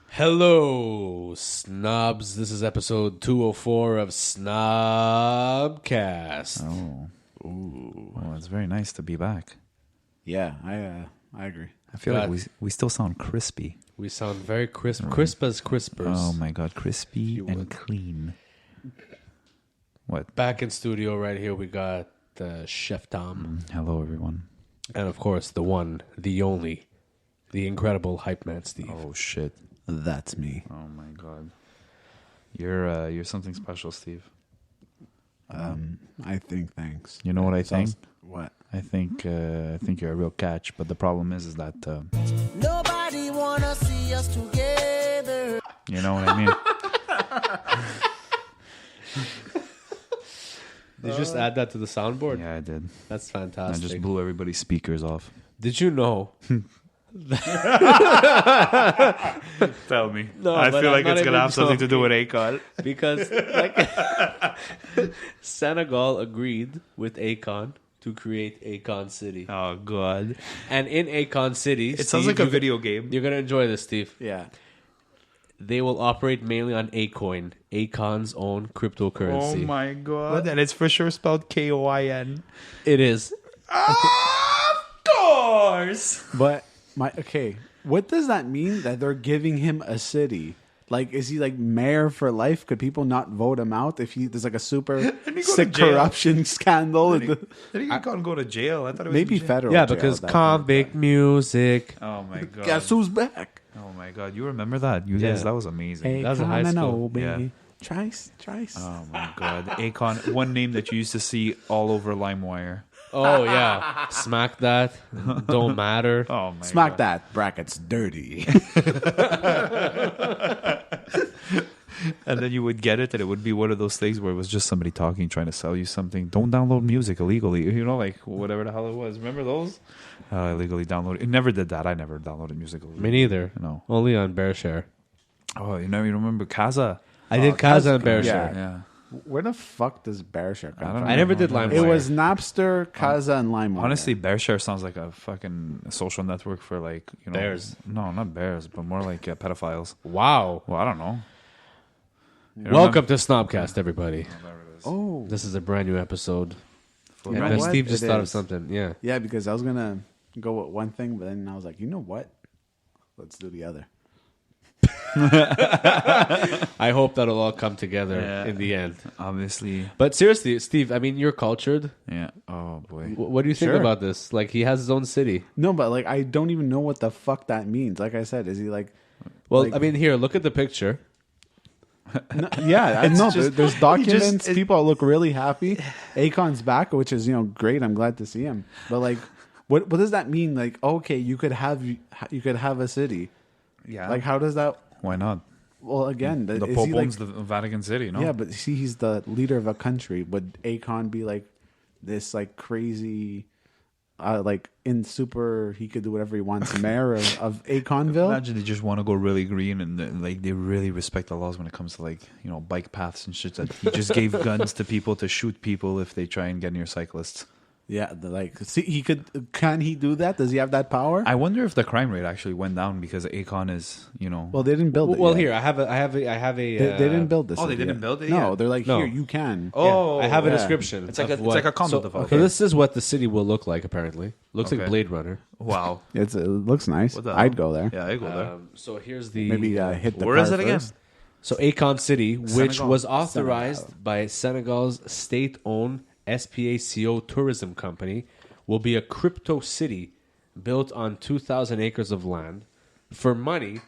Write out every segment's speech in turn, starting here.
Hello, Snobs. This is episode 204 of Snobcast. Oh. Ooh. Well, it's very nice to be back. Yeah, I agree. I feel like we still sound crispy. We sound very crisp. Crisp as crispers. Oh my God, crispy and clean. What? Back in studio right here, we got Chef Tom. Hello, everyone. And of course, the one, the only, the incredible hype man, Steve. Oh, shit. That's me. Oh my God. You're something special, Steve. I think thanks. You know what I think? What? I think you're a real catch, but the problem is that Nobody wanna see us together. you know what I mean? Did you just add that to the soundboard? Yeah, I did. That's I fantastic. just blew everybody's speakers off. Did you know? Tell me. No, I but feel I'm like not it's going to even have something to do joking. with Akon. Because like Senegal agreed with Akon to create Akon City. Oh, God. And in Akon City, It sounds like a video game. You're going to enjoy this, Steve. Yeah. They will operate mainly on Akoin, Akon's own cryptocurrency. Oh, my God. And it's for sure spelled Koin. It is. Of course. But what does that mean that they're giving him a city? Like, is he like mayor for life? Could people not vote him out if there's like a super sick corruption scandal? Then he can't go to jail. I thought it was Maybe in jail. federal. Yeah, jail, because that convict music. Oh, my God. Guess who's back? Oh, my God. You remember that? You guys, Yeah. that was amazing. That was in high school. Baby. Yeah. Trice. Oh, my God. Akon, one name that you used to see all over LimeWire. Oh, yeah. Smack that. Don't matter. Oh, my Smack God. that. Brackets dirty. And then you would get it, and it would be one of those things where it was just somebody talking, trying to sell you something. Don't download music illegally. You know, like whatever the hell it was. Remember those? Illegally downloaded. It never did that. I never downloaded music illegally. Me neither. No. Only on BearShare. Oh, you remember Kaza? I did Kaza and BearShare. Yeah. Yeah. Where the fuck does BearShare come I don't from? know. I never did LimeWire. It was Napster, Kaza, and LimeWire. Honestly, BearShare sounds like a fucking social network for like, you know. Bears. No, not bears, but more like pedophiles. Wow. Well, I don't know. You Welcome to Snobcast, everybody. Oh, This is a brand new episode. You And know then what? Steve just It thought of is. something. Yeah. yeah, because I was gonna go with one thing, but then I was like, you know what? Let's do the other. I hope that'll all come together Yeah. in the end. Obviously. But seriously, Steve, I mean, you're cultured. Yeah. Oh, boy. What do you think Sure. about this? Like, he has his own city. No, but like, I don't even know what the fuck that means. Like I said, is he like? Well, Like- I mean, here, look at the picture. No, yeah, I know. just- There's documents. it- People look really happy. Akon's back, which is great. I'm glad to see him. But like, what does that mean? Like, okay, you could have a city. Yeah. Like, how does that? Why not? Well, again, The is Pope he like? owns the Vatican City, no? Yeah, but see, he's the leader of a country. Would Akon be like this, like crazy, like in super? He could do whatever he wants. Mayor of Akonville. Imagine they just want to go really green and like they really respect the laws when it comes to like, you know, bike paths and shit. That he just gave guns to people to shoot people if they try and get near cyclists. Yeah, see, he could. Can he do that? Does he have that power? I wonder if the crime rate actually went down because Akon is, you know. Well, they didn't build it. Well, yet. here, I have a. They didn't build this. Oh, they yet. didn't build it No, yet? they're like, No. here, you can. Oh, I have a yeah. description. It's like of a- it's like a condo so, development. So this is what the city will look like. Apparently, looks like Okay. Blade Runner. Wow. It looks nice. What the I'd hell? go there. Yeah, I go there. So here's the Maybe hit the Where car is it again? first. So Akon City, which Senegal. was authorized by Senegal's state-owned SPACO tourism company, will be a crypto city built on 2,000 acres of land. For money,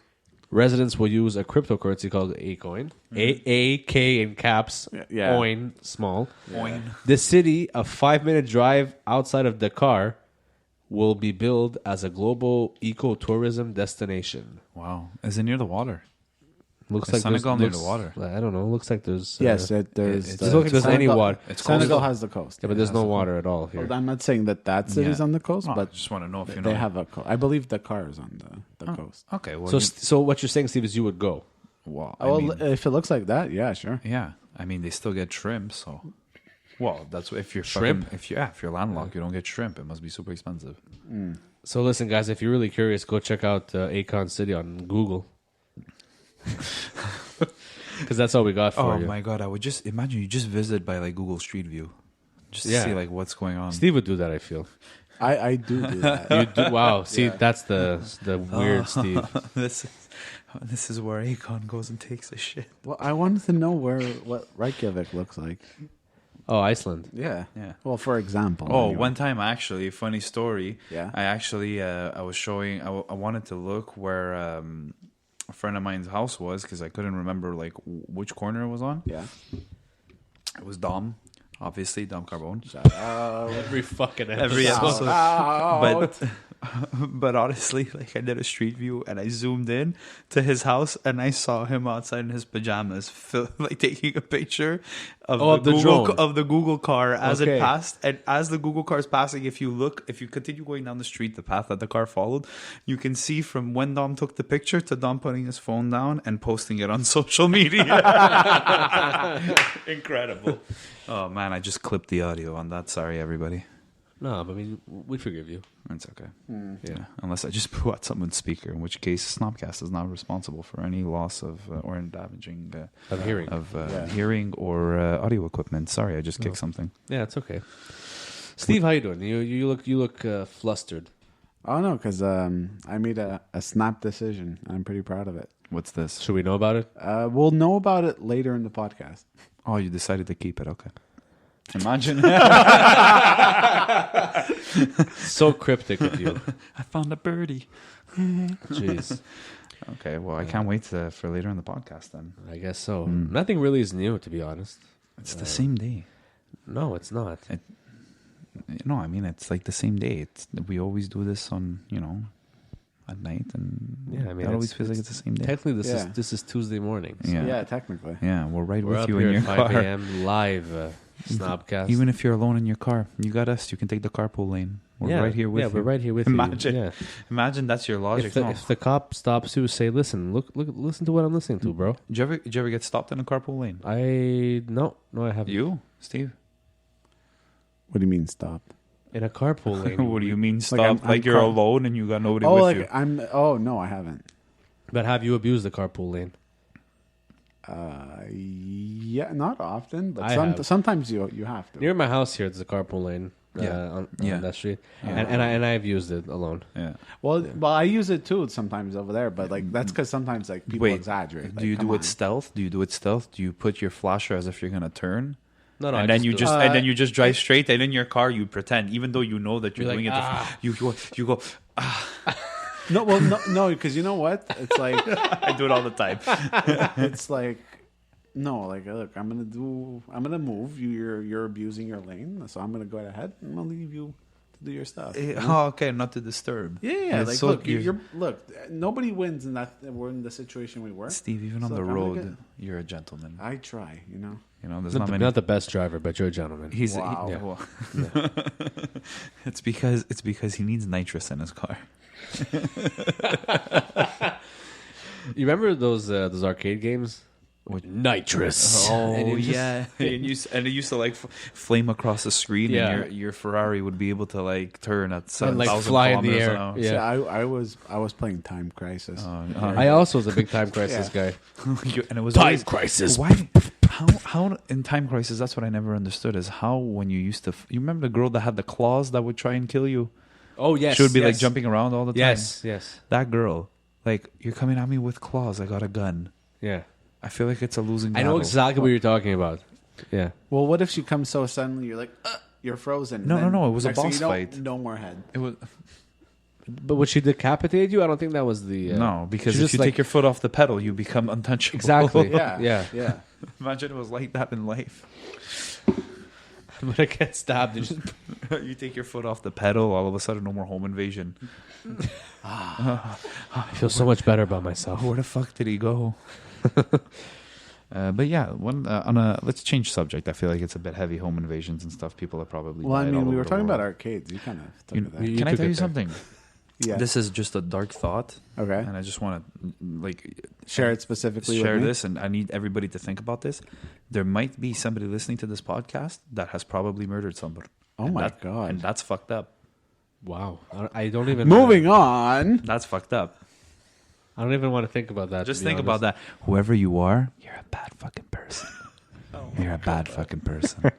residents will use a cryptocurrency called Akoin. A-K in caps, Yeah. Oin small. Oin. The city, a 5-minute drive outside of Dakar, will be billed as a global ecotourism destination. Wow. Is it near the water? Looks Is like Senegal there's, near the water? I don't know. Looks like there's. Yes, there's. it's- doesn't look like there's any water. It's Senegal coastal. has the coast. Yeah, but there's no water at all here. Well, I'm not saying that city's Yeah. on the coast, Oh, I but just want to know if you know. they have a coast. I believe Dakar is on the coast. Okay, well, So what you're saying, Steve, is you would go. well, Well, if it looks like that, yeah, sure. yeah. I mean, they still get shrimp, so. Well, that's if you're Shrimp? fucking- if you're landlocked, you don't get shrimp. It must be super expensive. So listen, guys, if you're really curious, go check out Akon City on Google. Because that's all we got for Oh you. my god! I would just imagine you just visit by like Google Street View, just to Yeah. see like what's going on. Steve would do that, I feel. I do that. You do, wow, see, Yeah. that's the weird Steve. this is where Akon goes and takes a shit. Well, I wanted to know what Reykjavik looks like. Oh, Iceland. Yeah. Yeah. Well, for example. Oh, anyway. one time actually, funny story. Yeah. I actually I was showing. I wanted to look where a friend of mine's house was because I couldn't remember like which corner it was on. Yeah. It was Dom, obviously Dom Carbone. Every fucking Every episode. episode. But honestly, like I did a street view and I zoomed in to his house and I saw him outside in his pajamas, like taking a picture of the Google drone. of the Google car as Okay. it passed. And as the Google car is passing, if you continue going down the street, the path that the car followed, you can see from when Dom took the picture to Dom putting his phone down and posting it on social media. Incredible. Oh man, I just clipped the audio on that. Sorry, everybody. No, but I mean, we forgive you. It's okay. Yeah, unless I just put out someone's speaker, in which case Snobcast is not responsible for any loss of or damaging Of hearing. hearing or audio equipment. Sorry, I just kicked something. Yeah, it's okay. Steve, how you doing? You look flustered. Oh no, because I made a snap decision. I'm pretty proud of it. What's this? Should we know about it? We'll know about it later in the podcast. Oh, you decided to keep it. Okay. Imagine. So cryptic of you. I found a birdie. Jeez. Okay, well, I can't wait for later in the podcast then. I guess so. Nothing really is new, to be honest. It's the same day. No, it's not. No, I mean, it's like the same day. We always do this on, at night. And Yeah, I mean, it always it's- feels like it's the same day. Technically, Yeah. this is Tuesday morning. So Yeah. Yeah, technically. Yeah, we're right We're with up you here in your at 5 car. a.m. live Snobcast. Even if you're alone in your car, you got us. You can take the carpool lane. We're right here with you. we're right here with Imagine. you. Yeah. Imagine that's your logic. If the cop stops you, say, "Listen, listen to what I'm listening to, bro." Did you ever get stopped in a carpool lane? No, I haven't. You, Steve? What do you mean stop? In a carpool lane. What do you mean stop? I'm Like you're car- alone and you got nobody Oh, with like you? I'm. Oh no, I haven't. But have you abused the carpool lane? Yeah, not often, but I have. sometimes you have to. Near my house here, there's a carpool lane. Yeah. On Yeah. that street, Yeah. and I've used it alone. Yeah. Well, I use it too sometimes over there, but like that's because sometimes like people exaggerate. Do you Like, do come it on. stealth? Do you put your flasher as if you're gonna turn? No, And I then you do just it. and then you just drive straight, and in your car you pretend, even though you know that you're You're doing like, it. You go. No, well, no, because you know what? It's like I do it all the time. it's like no, like look, I'm gonna move. You're abusing your lane, so I'm gonna go ahead and I'm gonna leave you to do your stuff. Oh, okay, not to disturb. Yeah, It's like so- look, look. Nobody wins in that. We're in the situation we were. Steve, even on So the I'm gonna road, you're a gentleman. I try, You know, there's Not not the, many. not the best driver, but you're a gentleman. He's Wow. Yeah. well, it's because he needs nitrous in his car. You remember those arcade games? Nitrous. And you just- and it used to like flame across the screen, Yeah. and your Ferrari would be able to like turn at And, like, 7,000 fly in the kilometers air. an hour. Yeah. See, I was playing Time Crisis. I also was a big Time Crisis guy. And it was Time always, Crisis. Why? How in Time Crisis? That's what I never understood. Is how when you used to you remember the girl that had the claws that would try and kill you? Oh yes, She would be like yes. jumping around all the time. Yes. That girl, like you're coming at me with claws. I got a gun. Yeah. I feel like it's a losing I battle. know exactly what you're talking about. Yeah. Well, what if she comes so suddenly? You're like, you're frozen. No, Then no, it was a next thing boss you know, fight. No more head. It was But would she decapitate you? I don't think that was the. no, because she if just, you like- take your foot off the pedal, you become untouchable. Exactly. Yeah, Yeah. Imagine it was like that in life. When I get stabbed, you just You take your foot off the pedal, all of a sudden, no more home invasion. I feel so much better about myself. Where the fuck did he go? But yeah, let's change subject. I feel like it's a bit heavy. Home invasions and stuff. People are probably. Well, I died mean, all we over were the talking about world. arcades. You kind of took that. Can I took tell it you there. something? Yeah. This is just a dark thought, Okay. and I just want to Share it specifically share with me. this, and I need everybody to think about this. There might be somebody listening to this podcast that has probably murdered somebody. Oh And my that- God. And that's fucked up. Wow. I don't even. Moving on. That's fucked up. I don't even want to think about that. Just to be think honest. about that. Whoever you are, you're a bad fucking person. You're a bad fucking person.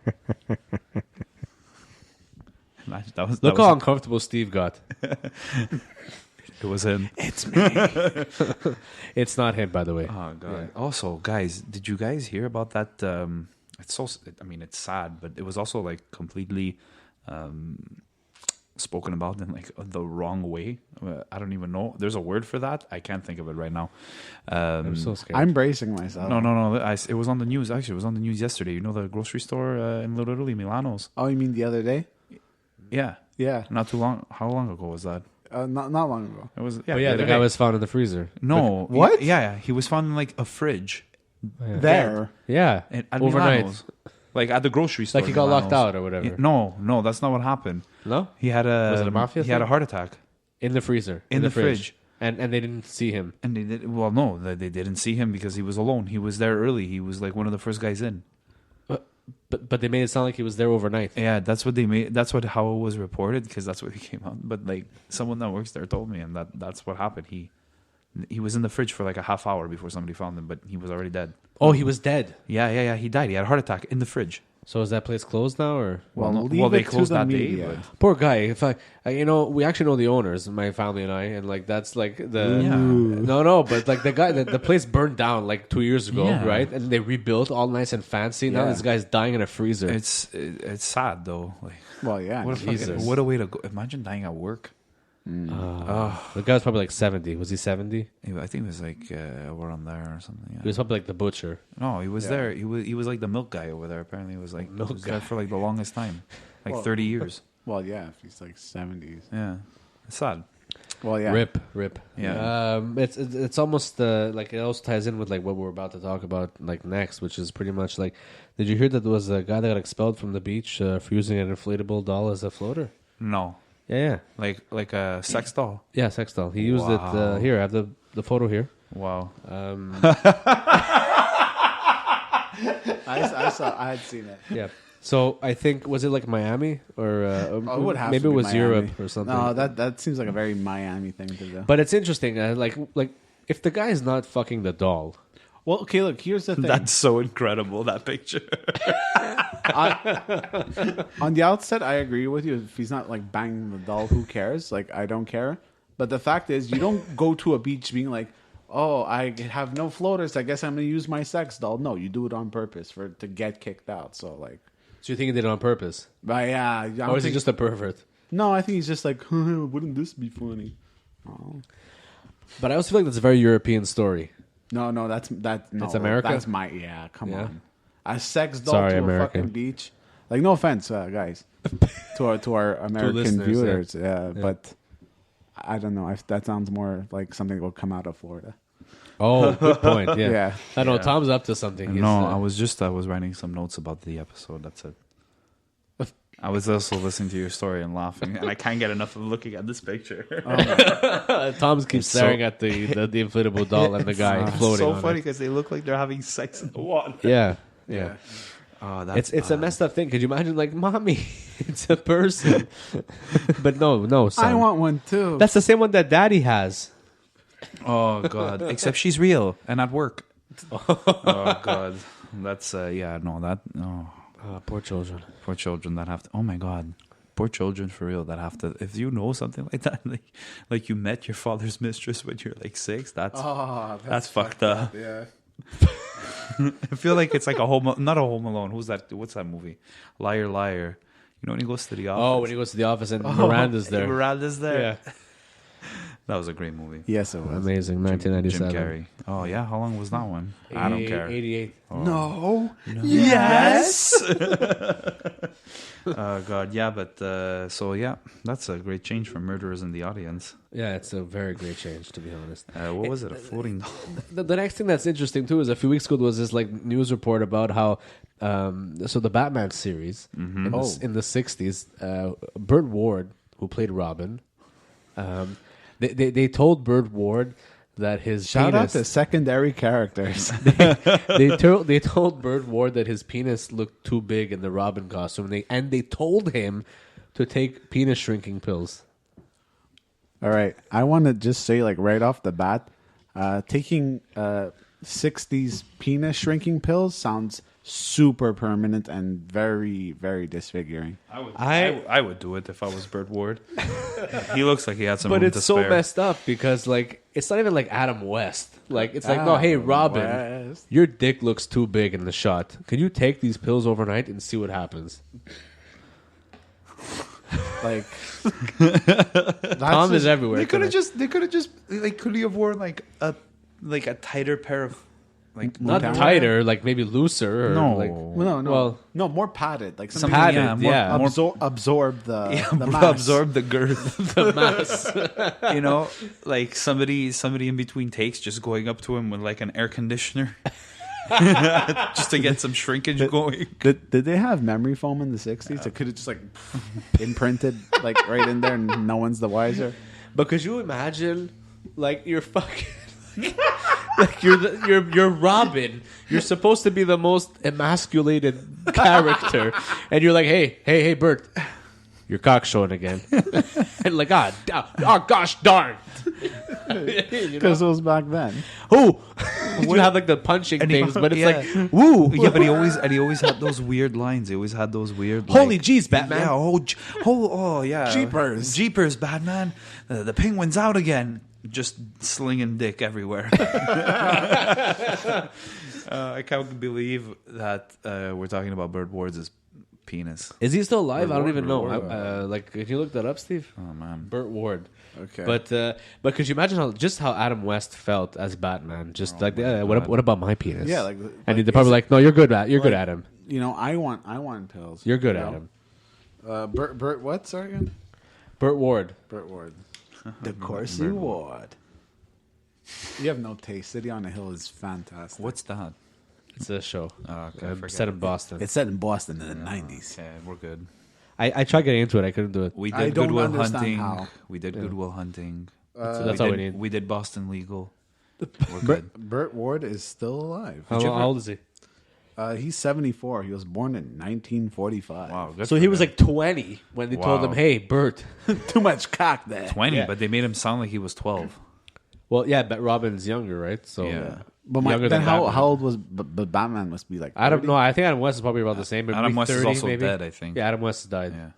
Imagine, that Look was how uncomfortable Steve got. it was him. It's me. It's not him, by the way. Oh god. Also, guys, did you guys hear about that? It's so. I mean, it's sad, but it was also like completely spoken about in like the wrong way. I don't even know. There's a word for that. I can't think of it right now. I'm so scared. I'm bracing myself. No. It was on the news. Actually, it was on the news yesterday. You know the grocery store in Little Italy, Milano's. Oh, you mean the other day? Yeah, Yeah. not too long. How long ago was that? Not long ago. It was. Oh, yeah, the other guy day. was found in the freezer. No. What? Yeah, he was found in like a fridge There. Yeah. at Overnight. Milano's. Like at the grocery store. Like he got locked Milano's. out or whatever. Yeah, no, that's not what happened. No? He had a Was it a mafia He had a thing? heart attack, In the freezer. In the fridge. And they didn't see him. and they did. Well, no, they didn't see him because he was alone. He was there early. He was like one of the first guys in. But they made it sound like he was there overnight. Yeah, that's what they made. That's how it was reported because that's what he came out. But like someone that works there told me, and that's what happened. He was in the fridge for like a half hour before somebody found him, but he was already dead. Oh, he was dead. Yeah. He died. He had a heart attack in the fridge. So is that place closed now, or Well, no, leave they it to closed the that media. day. But poor guy? If we actually know the owners, my family and I, and like that's like the Yeah. no, but like the guy, the place burned down like 2 years ago, Yeah. right? And they rebuilt all nice and fancy. Now Yeah. this guy's dying in a freezer. it's sad though. Like Well, yeah. what a Jesus. fucking, what a way to go. Imagine dying at work. The guy was probably like 70. Was he 70? I think it was like around there or something. Yeah. He was probably like the butcher. No, he was there. He was like the milk guy over there. Apparently, he was like Milk he was guy. there for like the longest time, like Well- 30 years. Well, yeah. If he's like 70s. Yeah, it's sad. Well, yeah. Rip. Yeah. It's almost like it also ties in with like what we're about to talk about like next, which is pretty much like. Did you hear that there was a guy that got expelled from the beach for using an inflatable doll as a floater? No, Yeah. like a sex doll. Yeah, sex doll. He used it. Wow. Here, I have the photo here. Wow. I saw. I had seen it. Yeah. So I think was it like Miami or Oh, it would have maybe to it be was Miami. Europe or something. No, that seems like a very Miami thing to do. But it's interesting. Like if the guy is not fucking the doll, Well, okay, look, here's the thing. That's so incredible. That picture. On the outset, I agree with you. If he's not like banging the doll, who cares? Like, I don't care. But the fact is, you don't go to a beach being like, "Oh, I have no floaters. I guess I'm gonna use my sex doll." No, you do it on purpose to get kicked out. So like, so you think he did it on purpose, but yeah, I don't or is he think- just a pervert? No, I think he's just like, wouldn't this be funny? Oh. But I also feel like that's a very European story. No, no, no, It's America? That's come Yeah. on, a sex doll Sorry, to America. a fucking beach. Like, no offense, guys, to our American listeners, viewers, yeah. but I don't know. That sounds more like something that will come out of Florida. Oh, good point. Yeah. Yeah. I know Yeah. Tom's up to something. He's, No, I was writing some notes about the episode. That's it. I was also listening to your story and laughing, and I can't get enough of looking at this picture. Tom keeps so- staring at the inflatable doll and the guy floating. so on funny it. because they look like they're having sex in the water. Yeah. Yeah. Oh, that's It's a messed up thing. Could you imagine, like, mommy, it's a person, but no, son. I want one too. That's the same one that daddy has. Oh god! Except she's real and at work. Oh god! That's Poor children. poor children that have to. Oh my god! Poor children for real that have to. If you know something like that, like you met your father's mistress when you're like 6, that's fucked up. Yeah. I feel like it's like not a Home Alone. Who's that? What's that movie? Liar, Liar. You know when he goes to the office. Oh, when he goes to the office and Miranda's there. Miranda's there. Yeah. That was a great movie. Yes, it was. Amazing. Jim 1997. Carrey. Oh yeah, how long was that one? I don't care. 88. No. Yes. God, yeah, but so yeah, that's a great change from Murderers in the Audience. Yeah, it's a very great change, to be honest. What was it? A floating doll? The next thing that's interesting too is a few weeks ago there was this like news report about how so the Batman series in the 60s, Burt Ward, who played Robin, they told Burt Ward that his Shout out penis, to secondary characters. they told Burt Ward that his penis looked too big in the Robin costume. They told him to take penis shrinking pills. All right. I want to just say, like, right off the bat, taking 60s penis shrinking pills sounds super permanent and very, very disfiguring. I would do it if I was Burt Ward. He looks like he had some But room it's to so spare. messed up because, like, it's not even like Adam West. Like, it's like, no, hey, Robin, West. your dick looks too big in the shot. Can you take these pills overnight and see what happens? Like, Tom is everywhere. They could have just like, could he have worn like a tighter pair of like not Down. tighter, like maybe looser. Or No. like, no, Well, no, more padded. Like something padded, yeah, more absorb the more mass. absorb the girth. the mass. You know, like somebody in between takes just going up to him with like an air conditioner. Just to get some shrinkage going. Did they have memory foam in the 60s? It could have just like imprinted like right in there and no one's the wiser. But could you imagine, like, you're fucking, like you're Robin. You're supposed to be the most emasculated character, and you're like, hey, Bert, your cock's showing again, and like, gosh darn. Because it was back then. Who? You have like the punching things, but it's like, woo. Yeah, but he always had those weird lines. He always had those weird. Holy like, jeez, Batman. Yeah, oh yeah. Jeepers, Batman. The penguin's out again. Just slinging dick everywhere. I can't believe that we're talking about Burt Ward's penis. Is he still alive? I don't even know. Ward. Like, can you look that up, Steve? Oh man, Burt Ward. Okay. But could you imagine how Adam West felt as Batman? Just what about my penis? Yeah, like and they're probably like, no, you're good, You're good, Adam. You know, I want pills. You're good, you know? Adam. Burt, what? Sorry again. Burt Ward. Burt Ward. The Corsi Ward. You have no taste. City on a Hill is fantastic. what's that? It's a show. Okay, forget set it. in Boston. It's set in Boston in the 90s. Okay, we're good. I tried getting into it. I couldn't do it. We I did don't Goodwill understand Hunting. how. We did Goodwill Hunting. So that's all we need. We did Boston Legal. We're good. Burt Ward is still alive. How old is he? He's 74. He was born in 1945. Wow, good So for he was him. like 20 when they told Wow. him, "Hey, Bert." Too much cock there. 20, Yeah. but they made him sound like he was 12. Well, yeah, but Robin's younger, right? So Yeah. But Younger then than how Batman. old was but Batman must be like I don't 30? know. I think Adam West is probably about the same. Adam maybe West is 30, also maybe. dead, I think. Yeah, Adam West has died. Yeah.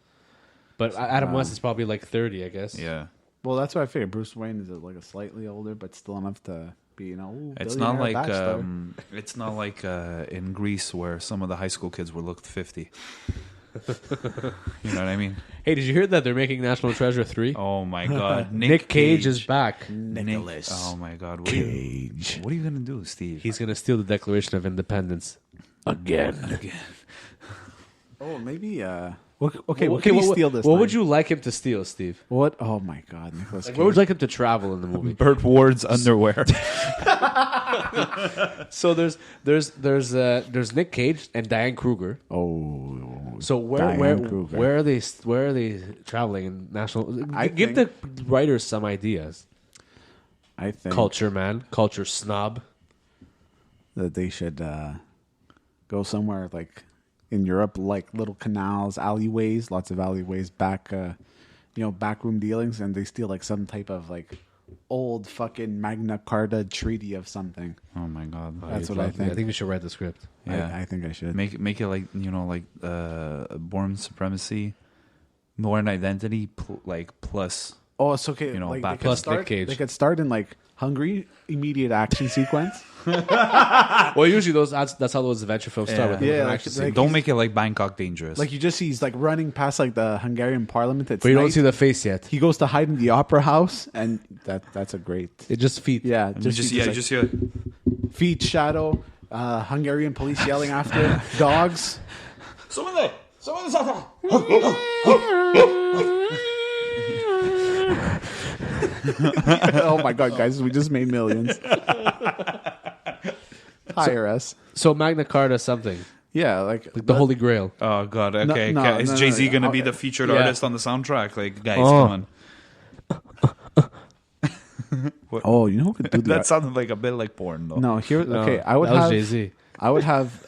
But Adam West is probably like 30, I guess. Yeah. Well, that's what I figured. Bruce Wayne is like a slightly older, but still enough to be, you know, ooh, It's not billionaire like bachelor. it's not like in Greece where some of the high school kids were looked 50. You know what I mean? Hey, did you hear that they're making National Treasure 3? Oh my god, Nick Cage is back. Nicholas Oh my god, Cage. what are you gonna do, Steve? He's going to steal the Declaration of Independence again. Oh, maybe. Okay, what can he steal this? What time? would you like him to steal, Steve? What? Oh my God, Nicholas Cage. Where would you like him to travel in the movie? Burt Ward's underwear. So there's Nick Cage and Diane Kruger. Oh, So Diane Kruger. where are they traveling in national? I Give the writers some ideas. I think Culture man, culture snob. that they should go somewhere like in Europe, like little canals, alleyways, lots of alleyways, backroom dealings, and they steal like some type of like old fucking Magna Carta treaty of something. Oh my god. That's You'd what I love- think. I think we should write the script. Yeah. I think I should. Make it like, you know, like born supremacy, born identity, plus Oh, it's okay. You know, like, back- they could Plus Nick start, Cage. They could start in like Hungry, immediate action sequence. Well, usually that's how those adventure films start with. Yeah, an like- action like- scene. Don't make it like Bangkok Dangerous. Like you just see he's like running past like the Hungarian parliament. It's But you don't night. see the face yet. He goes to hide in the opera house, and that's a great. It just feet. Yeah, you just like, just hear. feet shadow, Hungarian police yelling after dogs. Oh my god, guys, we just made millions. Hire us. So Magna Carta something. Yeah, like The Holy Grail. Oh god, okay. No, okay. Is no, no, Jay-Z no. gonna be the featured Yeah. artist on the soundtrack? Like, guys, Oh. come on. Oh, you know who could do That sounded like a bit like porn, though. No, here. No, Okay, I would that was have Jay-Z. I would have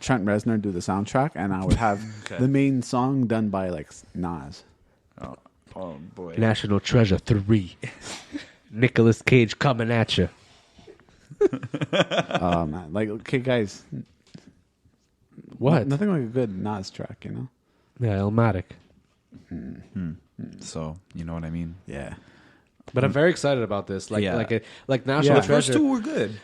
Trent Reznor do the soundtrack, and I would have the main song done by like Nas. Oh boy. National Treasure 3. Nicolas Cage coming at you. Oh man, like okay, guys, What? nothing like a good Nas track, you know? Yeah, Illmatic. So you know what I mean? Yeah. But I'm very excited about this. Like, Yeah. like National Yeah. The first Treasure. two were good.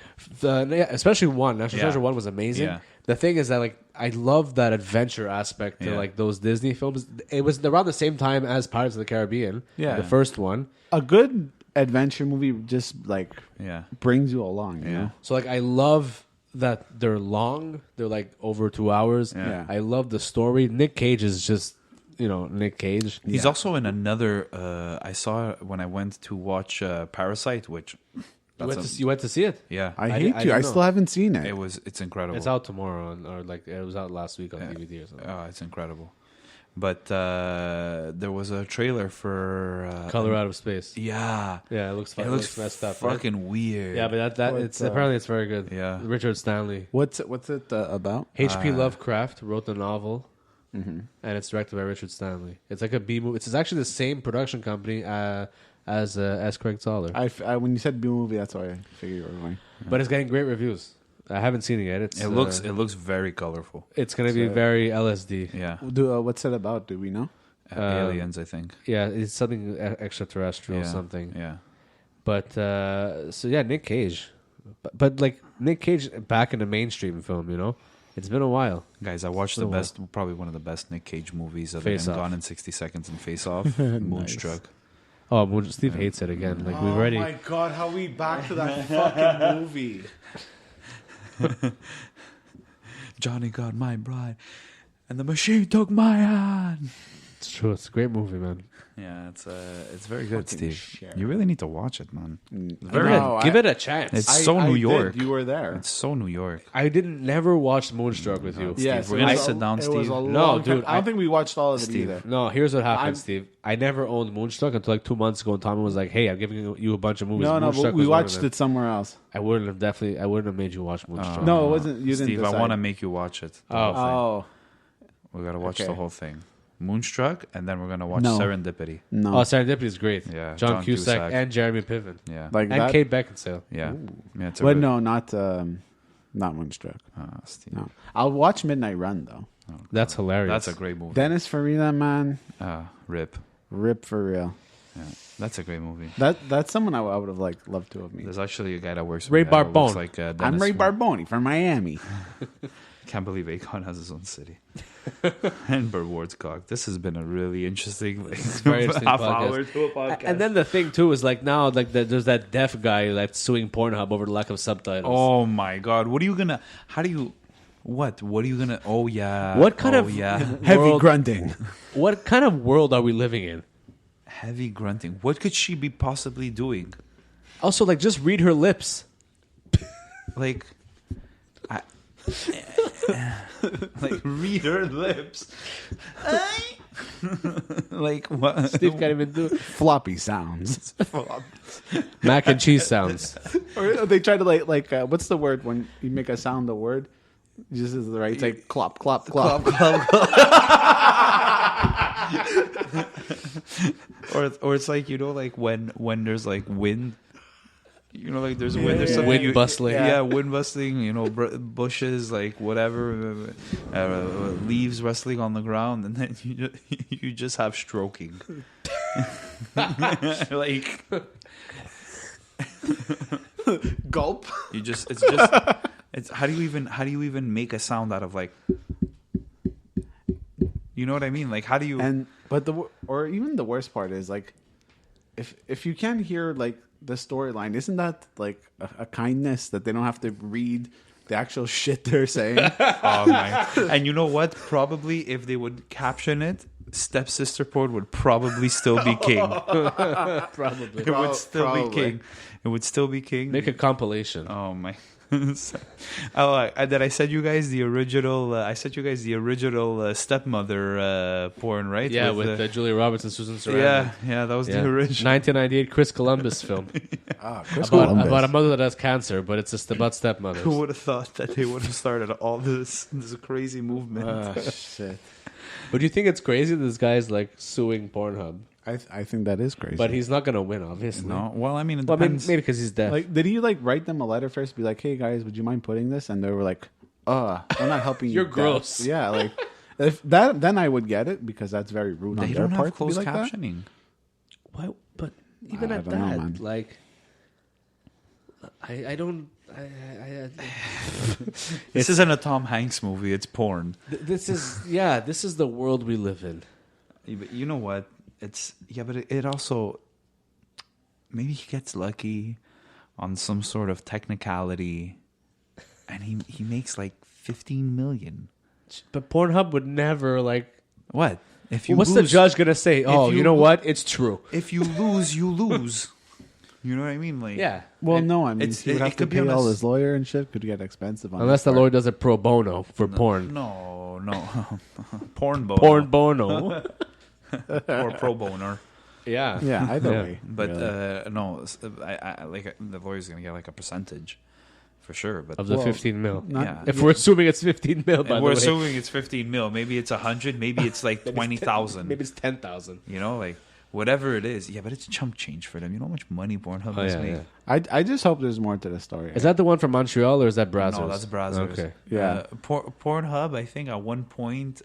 Especially one. National Yeah. Treasure 1 was amazing. Yeah. The thing is that like I love that adventure aspect to Yeah. like those Disney films. It was around the same time as Pirates of the Caribbean. Yeah. The first one. A good adventure movie just like Yeah. brings you along, you Yeah. know? So like I love that they're long. They're like over 2 hours. Yeah. I love the story. Nick Cage is just Nick Cage. He's also in another. I saw when I went to watch Parasite, which You went to see it? yeah, I I hate didn't you. I know. still haven't seen it. it's incredible. It's out tomorrow, or like it was out last week on DVD or something. Oh, it's incredible. But there was a trailer for Color Out of Space. Yeah, Yeah, it looks fun. it It looks looks messed up. right? fucking weird. Yeah, but that What's, it's apparently it's very good. Yeah. Richard Stanley. What's it about? H.P. Lovecraft wrote the novel, and it's directed by Richard Stanley. It's like a B movie. It's actually the same production company as Craig Zoller, I when you said B movie, that's why I figured you were going. but it's getting great reviews. I haven't seen it yet. it looks very colorful. It's going to be very LSD. Yeah, What's it about? Do we know? aliens, I think. Yeah, it's something extraterrestrial, Yeah, something. Yeah, But so yeah, Nick Cage, but like Nick Cage back in the mainstream film. It's been a while. guys, I watched the best, probably one of the best Nick Cage movies other Face than Off. Gone in 60 Seconds and Face Off, Moonstruck. Oh, Steve hates it again. Like we've already. god, how we back to that fucking movie? Johnny got my bride, and the machine took my hand. It's true. It's a great movie, man. Yeah, it's very good, Fucking Steve. share. You really need to watch it, man. Give it a chance. It's so New York. You were there. It's so New York. I didn't never watch Moonstruck with you. Yes, we're it gonna was sit down, it was Steve. a No, long time. dude, I don't think we watched all of it Steve. either. No, here's what happened, I'm- Steve. I never owned Moonstruck until like 2 months ago, and Tommy was like, "Hey, I'm giving you a bunch of movies." No, Moonstruck but we was one of watched them. it somewhere else. I wouldn't have made you watch Moonstruck. No, it wasn't. You didn't. Steve, I decide. want to make you watch it. the Oh. whole thing. Oh We gotta watch Okay. the whole thing. Moonstruck, and then we're gonna watch No. Serendipity. no! Oh, Serendipity is great. Yeah, John John Cusack Cusack. and Jeremy Piven Yeah, like and that. Kate Beckinsale. yeah, yeah. It's a But really- no, not Moonstruck. Steve. No, I'll watch Midnight Run though. That's hilarious. That's a great movie. Dennis Farina, man, Rip. rip for real. Yeah, that's a great movie. That's someone I would have loved to have met. There's actually a guy that works. Ray with me that looks Barbone. Like I'm Dennis Ray Farina. Barboni from Miami. Can't believe Akon has his own city. And Burt Ward's cock. This has been a really interesting, very interesting half podcast. hour to a podcast. And then the thing too is like now like there's that deaf guy that's suing Pornhub over the lack of subtitles. oh my god, what are you gonna? How do you? What? What are you gonna? Oh yeah. What kind oh, of yeah? Heavy world- grunting. What kind of world are we living in? Heavy grunting. What could she be possibly doing? Also, like just read her lips. Like, like read her lips. Like what? Steve can't even do Floppy sounds. mac and cheese sounds. Or they try to like what's the word when you make a sound the word? Just is the right. It's like clop, clop, clop. Or it's like like when there's like wind. Like there's wind. There's something Wind bustling. Yeah, wind bustling. Bushes, like whatever, leaves rustling on the ground, and then you just have stroking. Like Gulp. it's how do you even make a sound out of like, you know what I mean? Like how do you Or even the worst part is like, if you can't hear like the storyline, isn't that like a kindness that they don't have to read the actual shit they're saying? Oh my! And you know what? Probably if they would caption it, Stepsister Porn would probably still be king. Probably. It would still Probably. be king. It would still be king. Make a compilation. Oh my! Did I send you guys the original? I sent you guys the original stepmother porn, right? Yeah, with Julia Roberts and Susan Sarandon. Yeah, that was the original. 1998 Chris Columbus film Chris about Columbus. a mother that has cancer, but it's just about stepmothers. Who would have thought that they would have started all this crazy movement? Shit. But do you think it's crazy that this guy's like suing Pornhub? I think that is crazy. But he's not going to win, obviously. No, well, I mean, it Well, maybe depends. because he's deaf. like, did he like write them a letter first? Be like, hey guys, would you mind putting this? And they were like, we're not helping you. You're Dad." gross. Yeah, like if that, then I would get it because that's very rude on They their don't part have to be closed like that. captioning. Why? But even I at don't know, that, man. like, I don't. This isn't a Tom Hanks movie. It's porn. This is this is the world we live in. Yeah, but you know what? But it also maybe he gets lucky on some sort of technicality, and he makes like 15 million. But Pornhub would never like. What if you? What's the judge gonna say? Oh, you know what? It's true. If you lose, you lose. You know what I mean? Like Yeah. Well, no, I mean, it's- he would it have to could be pay on all a- his lawyer and shit. Could get expensive on Unless his the part. lawyer does it pro bono for porn. No, porn bono. Porn bono. or pro boner. Yeah. Yeah, either Yeah. way. But really. no, I like the lawyer's gonna get like a percentage for sure. But Of the Well, 15 mil. not- yeah. If we're assuming it's 15 mil, by and the we're way. assuming it's 15 mil. Maybe it's 100. Maybe it's like 20,000. Maybe it's 10,000. You know, like whatever it is. Yeah, but it's chump change for them. You know how much money Pornhub has made? I just hope there's more to the story. Is that the one from Montreal or is that Brazzers? No, that's Brazzers. Okay. Yeah. Pornhub, I think at one point,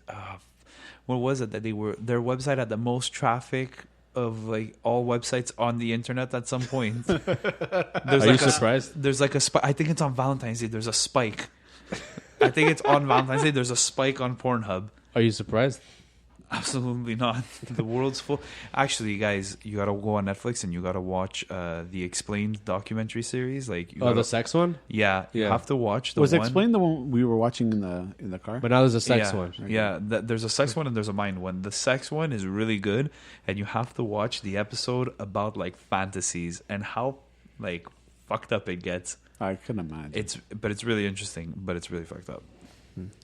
what was it that their website had the most traffic of like all websites on the internet at some point. There's Are you like surprised? There's like a spike. I think it's on Valentine's Day. There's a spike. I think it's on Valentine's Day. There's a spike on Pornhub. Are you surprised? Absolutely not. The world's full. Actually, guys, you gotta go on Netflix and you gotta watch the Explained documentary series. Like, you Oh, gotta, the sex one? yeah, you Yeah. have to watch the Was one. Explain the one we were watching in the car? But now there's a sex yeah, one. Yeah, there's a sex one and there's a mind one. The sex one is really good, and you have to watch the episode about like fantasies and how like fucked up it gets. I can imagine. It's really interesting, but it's really fucked up.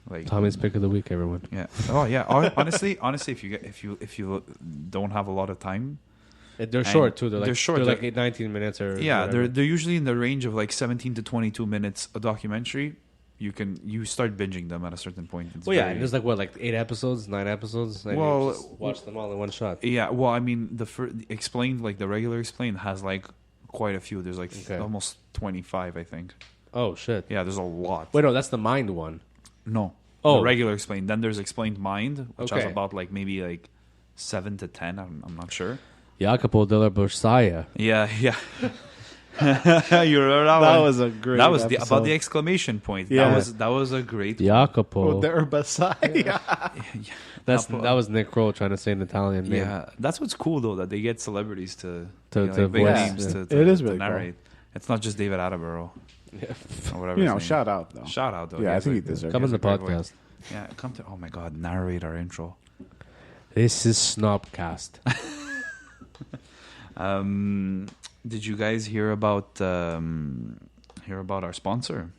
Like Tommy's pick of the week, everyone. yeah. Oh yeah. Honestly, if you don't have a lot of time, They're And short too. They're like they're short. They're like They're- 19 minutes or yeah, whatever. they're usually in the range of like 17 to 22 minutes a documentary. You start binging them at a certain point. It's Well, yeah, very- and there's like what, like 8 episodes, 9 episodes. And Well, you just watch them all in one shot. Yeah, well, I mean, the Explained, like the regular Explained, has like quite a few. There's like Okay. almost 25, I think. Oh shit! Yeah, there's a lot. Wait, no, that's the Mind one. No. Oh. The regular Explained. Then there's Explained Mind, which has Okay. about like maybe like 7 to 10. I'm not sure. Jacopo della Borsaya. Yeah, yeah. You remember that that one? was a great. That was episode. about the exclamation point. Yeah. That was a great. Jacopo. Oh, the Urbasai. That was Nick Kroll trying to say an Italian name. Yeah, that's what's cool though, that they get celebrities to To big voice, names yeah. to It is really narrate. It's not just David Attenborough or whatever. You his know, name. shout out though. Shout out though. Yeah, I has think a- he deserves. Come it. on the a great podcast. voice. Yeah, come to. Oh my God, narrate our intro. This is Snobcast. Did you guys hear about our sponsor?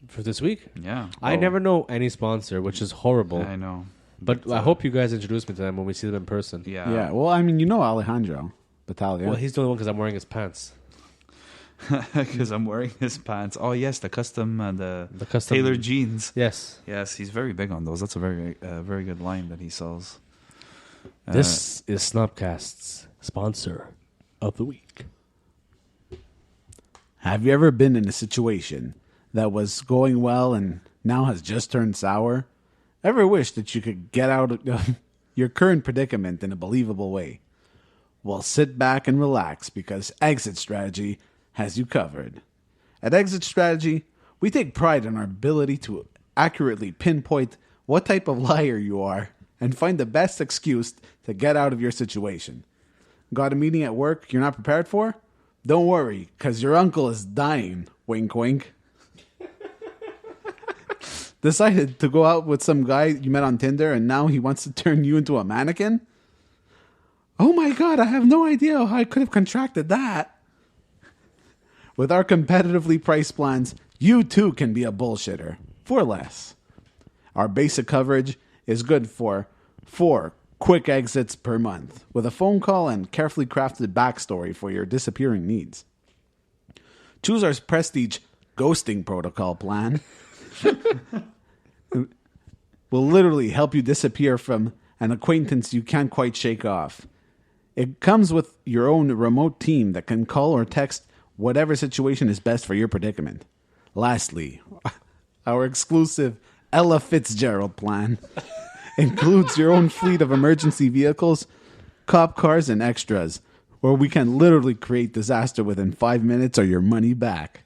For this week? Yeah, I never know any sponsor, which is horrible. I know, But I hope you guys introduce me to them when we see them in person. yeah, Yeah. Well, I mean, you know Alejandro Battaglia. Well, he's the only one because I'm wearing his pants. because I'm wearing his pants. Oh yes, the custom The custom tailored jeans. Yes. Yes, he's very big on those. That's a very good line that he sells. This is Snobcast's sponsor of the week. Have you ever been in a situation that was going well and now has just turned sour? Ever wish that you could get out of your current predicament in a believable way? Well, sit back and relax because Exit Strategy has you covered. At Exit Strategy, we take pride in our ability to accurately pinpoint what type of liar you are and find the best excuse to get out of your situation. Got a meeting at work you're not prepared for? Don't worry, because your uncle is dying. Wink, wink. Decided to go out with some guy you met on Tinder and now he wants to turn you into a mannequin? Oh my God, I have no idea how I could have contracted that. With our competitively priced plans, you too can be a bullshitter for less. Our basic coverage is good for 4 quick exits per month with a phone call and carefully crafted backstory for your disappearing needs. Choose our prestige ghosting protocol plan. Will literally help you disappear from an acquaintance you can't quite shake off. It comes with your own remote team that can call or text whatever situation is best for your predicament. Lastly, our exclusive Ella Fitzgerald plan includes your own fleet of emergency vehicles, cop cars, and extras, where we can literally create disaster within 5 minutes or your money back.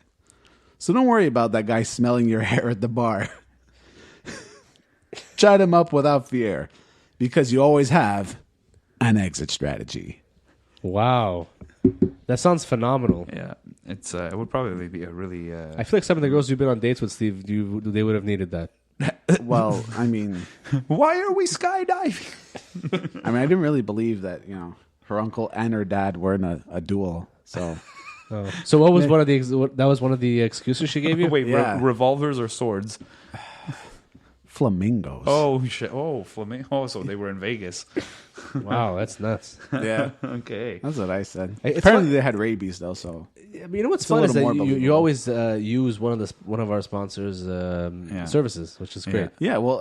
So don't worry about that guy smelling your hair at the bar. Chat him up without fear, because you always have an exit strategy. Wow. That sounds phenomenal. Yeah, it would probably be a really. I feel like some of the girls you've been on dates with, Steve, they would have needed that. Well, I mean, Why are we skydiving? I didn't really believe that, her uncle and her dad were in a duel. So, So what was that was one of the excuses she gave you? Wait, Yeah. revolvers or swords? flamingos. Oh shit! Oh, flamingo. Oh, so they were in Vegas. Wow, that's nuts. Yeah. Okay. That's what I said. It's Apparently fun- they had rabies, though, so... You know what's It's a fun is little that more you believable. always use one of our sponsors' services, which is great. Yeah, well,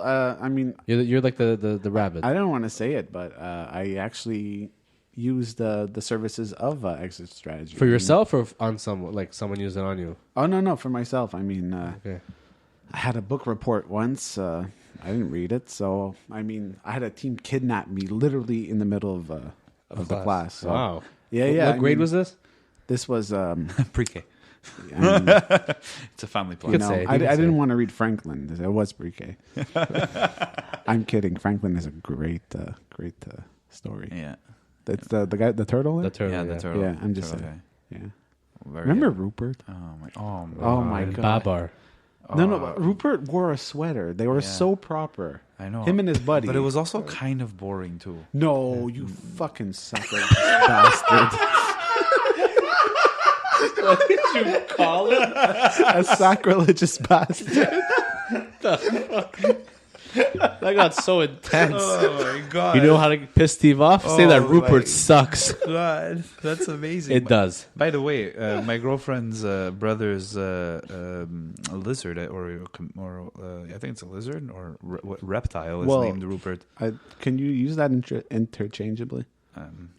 You're like the rabbit. I don't want to say it, but I actually used the services of Exit Strategy. For yourself or on someone, like someone using it on you? Oh, no, for myself. Okay. I had a book report once. I didn't read it, so, I had a team kidnap me literally in the middle of the class. So. Wow. Yeah. What grade was this? This was... Pre-K. I mean, It's a family plan. could say it. I You could say didn't it. want to read Franklin. It was pre-K. I'm kidding. Franklin is a great story. Yeah. It's the guy, the turtle. The There? turtle. Yeah, the turtle. Yeah, I'm just Turtle saying. guy. Yeah. Very Remember good. Rupert? Oh my God. Babar. No. But Rupert wore a sweater. They were so proper. I know. Him and his buddy. But it was also kind of boring too. No, you fucking sucker, bastard. What did you call it? A sacrilegious bastard. That got so intense. Oh my god! You know how to piss Steve off? Say that Rupert sucks. God, that's amazing. It does. By the way, my girlfriend's brother's lizard, or I think it's a lizard or reptile, is Well, named Rupert. Can you use that interchangeably?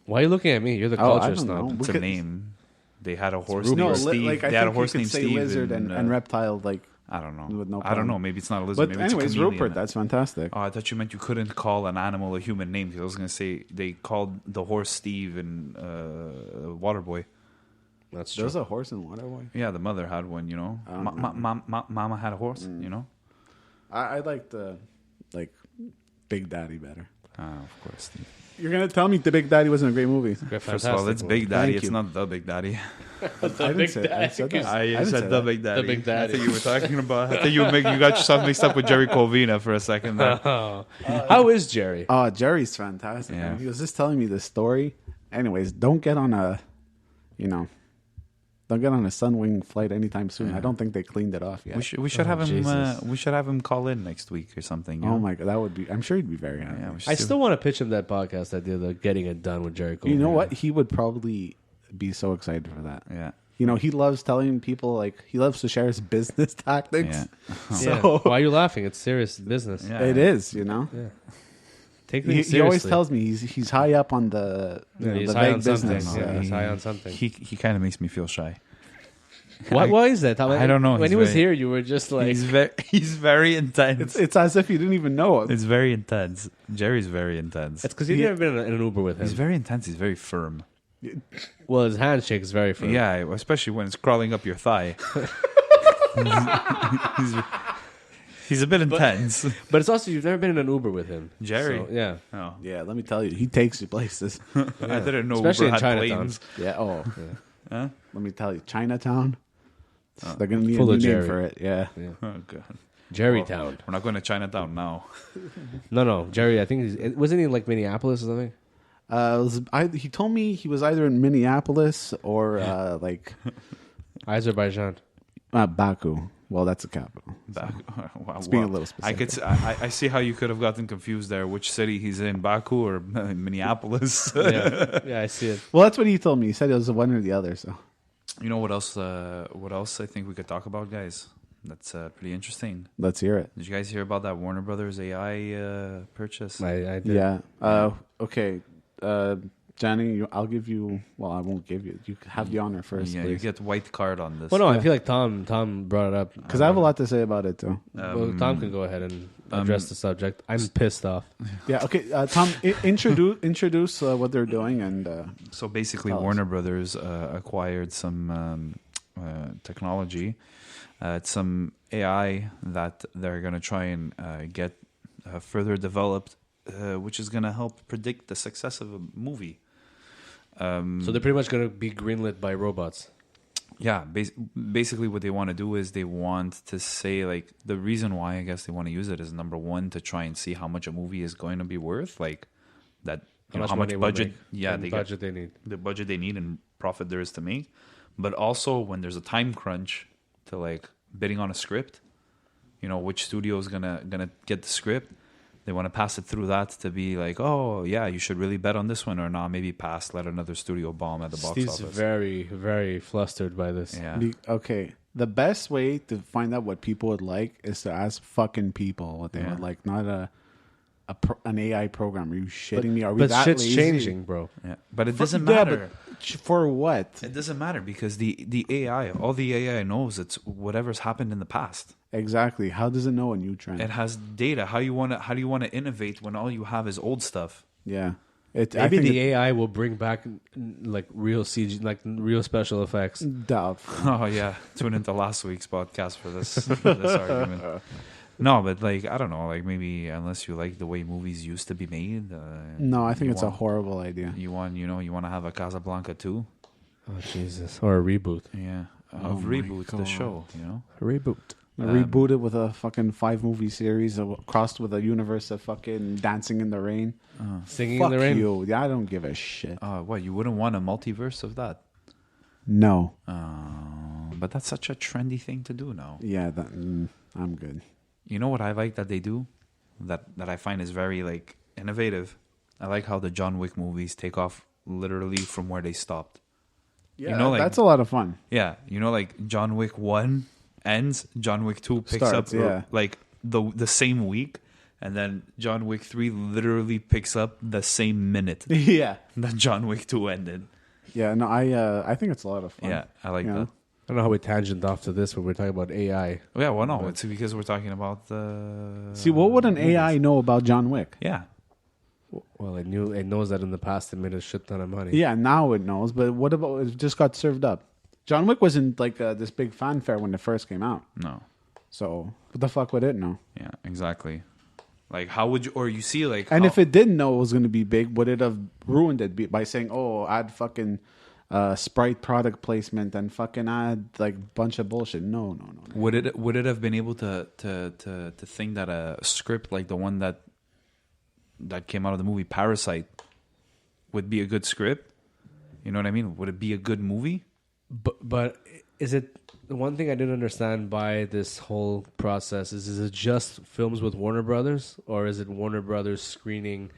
Why are you looking at me? You're the Oh, I culture don't snob. know. It's We a could- name. They had a horse No, named Steve. like I they had a think horse you could named say Steve. lizard and reptile, like. I don't know. with no I don't problem. know. Maybe it's not a lizard. But Maybe anyways, it's a chameleon. Rupert, that's fantastic. Oh, I thought you meant you couldn't call an animal a human name. 'Cause I was going to say they called the horse Steve and Waterboy. That's true. There's a horse in Waterboy. Yeah, the mother had one. Mama had a horse. I like the Big Daddy better. Of course. Steve. You're gonna tell me the Big Daddy wasn't a great movie? First of all, it's Big Daddy. Thank It's you. not the Big Daddy. I didn't say. I said that. I didn't said say the that. Big Daddy. The Big Daddy. I think you were talking about. I think you got yourself mixed up with Jerry Colvina for a second there. How is Jerry? Oh, Jerry's fantastic. Yeah. Man. He was just telling me the story. Anyways, don't get on a Sunwing flight anytime soon. I don't think they cleaned it off yet. We should have him. Jesus. We should have him call in next week or something. you Oh know? my god, that would be. I'm sure he'd be very happy. Yeah, we should I see- still want to pitch him that podcast idea of getting it done with Jerry Cole. You know what? He would probably be so excited for that. Yeah. He loves telling people he loves to share his business tactics. Yeah. Yeah. So Why are you laughing? It's serious business. Yeah. it is. Take He, things seriously. he always tells me he's high up on the he's the high vague on something. business. Yeah, he's high on something. He kind of makes me feel shy. Why is that? I don't know. When He's he was very- here, you were just like, He's very intense. It's as if you didn't even know it. It's very intense. Jerry's very intense. it's because you've never been in an Uber with him. He's very intense. He's very firm. Well, his handshake is very firm. Yeah, especially when it's crawling up your thigh. he's a bit intense. But it's also, you've never been in an Uber with him. Jerry? So, yeah. Oh. Yeah, let me tell you, he takes you places. I didn't know Especially Uber in had Chinatown. planes. Yeah. Oh, Huh? let me tell you, Chinatown. They're gonna need Full a of new name Jerry. for it. Yeah. Oh, God. Jerrytown. We're not going to Chinatown now. No, Jerry, I think wasn't he in like Minneapolis or something? He told me he was either in Minneapolis or like Azerbaijan. Baku. Well, that's the capital. Wow, It's being a little specific. I see how you could have gotten confused there. Which city he's in, Baku or Minneapolis? Yeah, I see it. Well, that's what he told me. He said it was one or the other. So You know what else? What else I think we could talk about, guys? That's pretty interesting. let's hear it. Did you guys hear about that Warner Brothers AI purchase? I did. Yeah. Okay. Johnny, I'll give you. Well, I won't give you. You have the honor first, Yeah, you please. get white card on this. Well, no, I feel like Tom brought it up. Because I have a lot to say about it too. Well, Tom can go ahead and address the subject. I'm pissed off. Yeah. Okay. Tom, introduce what they're doing and. So basically, Tell us. Warner Brothers acquired some technology. It's some AI that they're going to try and get further developed, which is going to help predict the success of a movie. So they're pretty much going to be greenlit by robots. Yeah, basically what they want to do is they want to say, like, the reason why I guess they want to use it is, number one, to try and see how much a movie is going to be worth, like that, how much money will budget, make yeah, and they budget they need. the budget they need and profit there is to make, but also when there's a time crunch to like bidding on a script, which studio is gonna get the script. They want to pass it through that to be like, oh yeah, you should really bet on this one, or not, maybe pass, let another studio bomb at the box Steve's office. very, very flustered by this. Yeah. Okay. The best way to find out what people would like is to ask fucking people what they Yeah. would like, not an AI program. Are you shitting me? Are we But that shit's lazy? changing, bro. Yeah, but it doesn't Yeah, matter. but for what? It doesn't matter because the AI, all the AI knows, it's whatever's happened in the past. Exactly. How does it know a new trend? It has data. How do you want to innovate when all you have is old stuff? Yeah. I Maybe think the AI will bring back like real CG, like real special effects. doubtful. Oh yeah, tune into last week's podcast for this argument. No, but like I don't know, like maybe unless you like the way movies used to be made. No, I think you it's a want- horrible idea. You want to have a Casablanca too? Oh Jesus! Or a reboot. Yeah, Oh my reboot the God. show. A reboot. Reboot it with a fucking 5-movie series crossed with a universe of fucking Dancing in the Rain. Singing Fuck in the rain. you. Yeah, I don't give a shit. What, you wouldn't want a multiverse of that? No. But that's such a trendy thing to do now. Yeah, I'm good. You know what I like that they do? That I find is very like innovative. I like how the John Wick movies take off literally from where they stopped. Yeah, like- that's a lot of fun. Yeah, like John Wick 1 ends, John Wick 2 picks Starts, up yeah. like the same week, and then John Wick 3 literally picks up the same minute Yeah. that John Wick 2 ended. Yeah, no, I think it's a lot of fun. Yeah, I like Yeah. that. I don't know how we tangent off to this when we're talking about AI. Yeah, well, no, it's because we're talking about the. See, what would an AI know about John Wick? Yeah, Well, it knows that in the past it made a shit ton of money. Yeah, now it knows, but what about it just got served up? John Wick wasn't like this big fanfare when it first came out. no, So, what the fuck would it know? yeah, exactly. Like, how would you, or you see, like, And how- if it didn't know it was going to be big, would it have ruined it by saying, "Oh, add fucking Sprite product placement and fucking add like bunch of bullshit"? No. would it have been able to think that a script like the one that came out of the movie Parasite would be a good script? You know what I mean? Would it be a good movie? But is it the one thing I didn't understand by this whole process is it just films with Warner Brothers, or is it Warner Brothers screening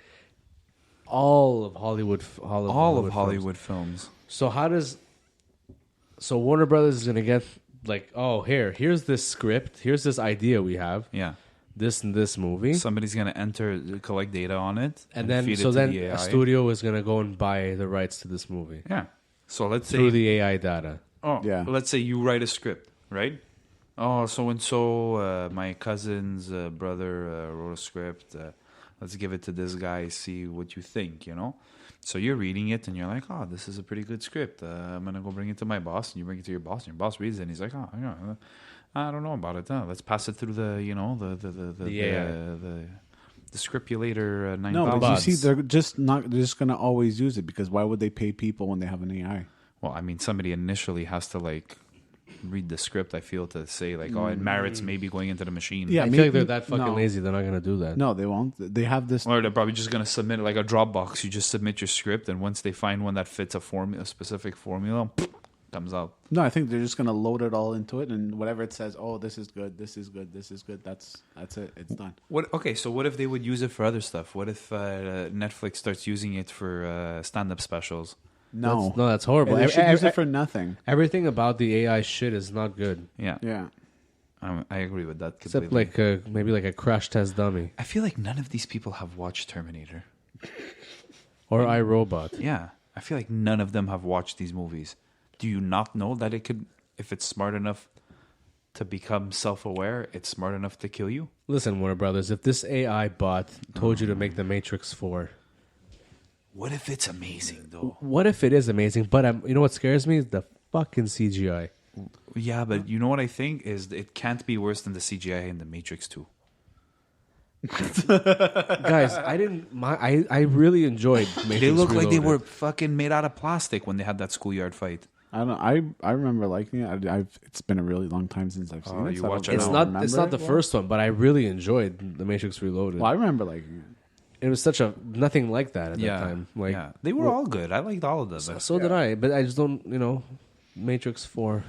all of Hollywood? All of films? Hollywood films. So Warner Brothers is gonna get like, oh, here's this script, here's this idea we have, Yeah. this and this movie, Somebody's gonna collect data on it, and then feed it so to then the AI. a studio is gonna go and buy the rights to this movie Yeah. So let's say through the AI data. Yeah. let's say you write a script, right? Oh, so and so, my cousin's brother wrote a script. Let's give it to this guy, see what you think, So you're reading it and you're like, oh, this is a pretty good script. I'm gonna go bring it to my boss, and you bring it to your boss, and your boss reads it, and he's like, oh, I don't know about it. Let's pass it through the the scripulator 9000. No, but you see, they're just gonna always use it, because why would they pay people when they have an AI? Well, I mean, somebody initially has to like read the script, I feel, to say like, oh, it merits maybe going into the machine. Yeah, I feel like they're that fucking lazy. They're not gonna do that. No, they won't. They have this. Or they're probably just gonna submit it like a Dropbox. You just submit your script, and once they find one that fits a specific formula, comes out. No, I think they're just gonna load it all into it, and whatever it says, oh, this is good, this is good, this is good. That's it. It's done. What? Okay, so what if they would use it for other stuff? What if Netflix starts using it for stand-up specials? No, that's horrible. They should use it for nothing. Everything about the AI shit is not good. Yeah. Yeah. I agree with that completely. Except like maybe like a crash test dummy I feel like none of these people have watched Terminator. or iRobot. Yeah. I feel like none of them have watched these movies. Do you not know that it could, if it's smart enough to become self-aware, it's smart enough to kill you? Listen, Warner Brothers, if this AI bot told you to make The Matrix 4, What if it's amazing, though? what if it is amazing? But you know what scares me? The fucking CGI. Yeah, but you know what I think is it can't be worse than the CGI in The Matrix 2. Guys, I really enjoyed Matrix They look like they Reloaded. were fucking made out of plastic when they had that schoolyard fight. I don't know. I remember liking it. It's been a really long time since I've seen it. you So I watch don't it It's now. remember not the it well. first one, but I really enjoyed The Matrix Reloaded. Well, I remember liking it. It was such a nothing like that at that time. Like yeah. They were all good. I liked all of them. so did I, but I just don't, Matrix 4.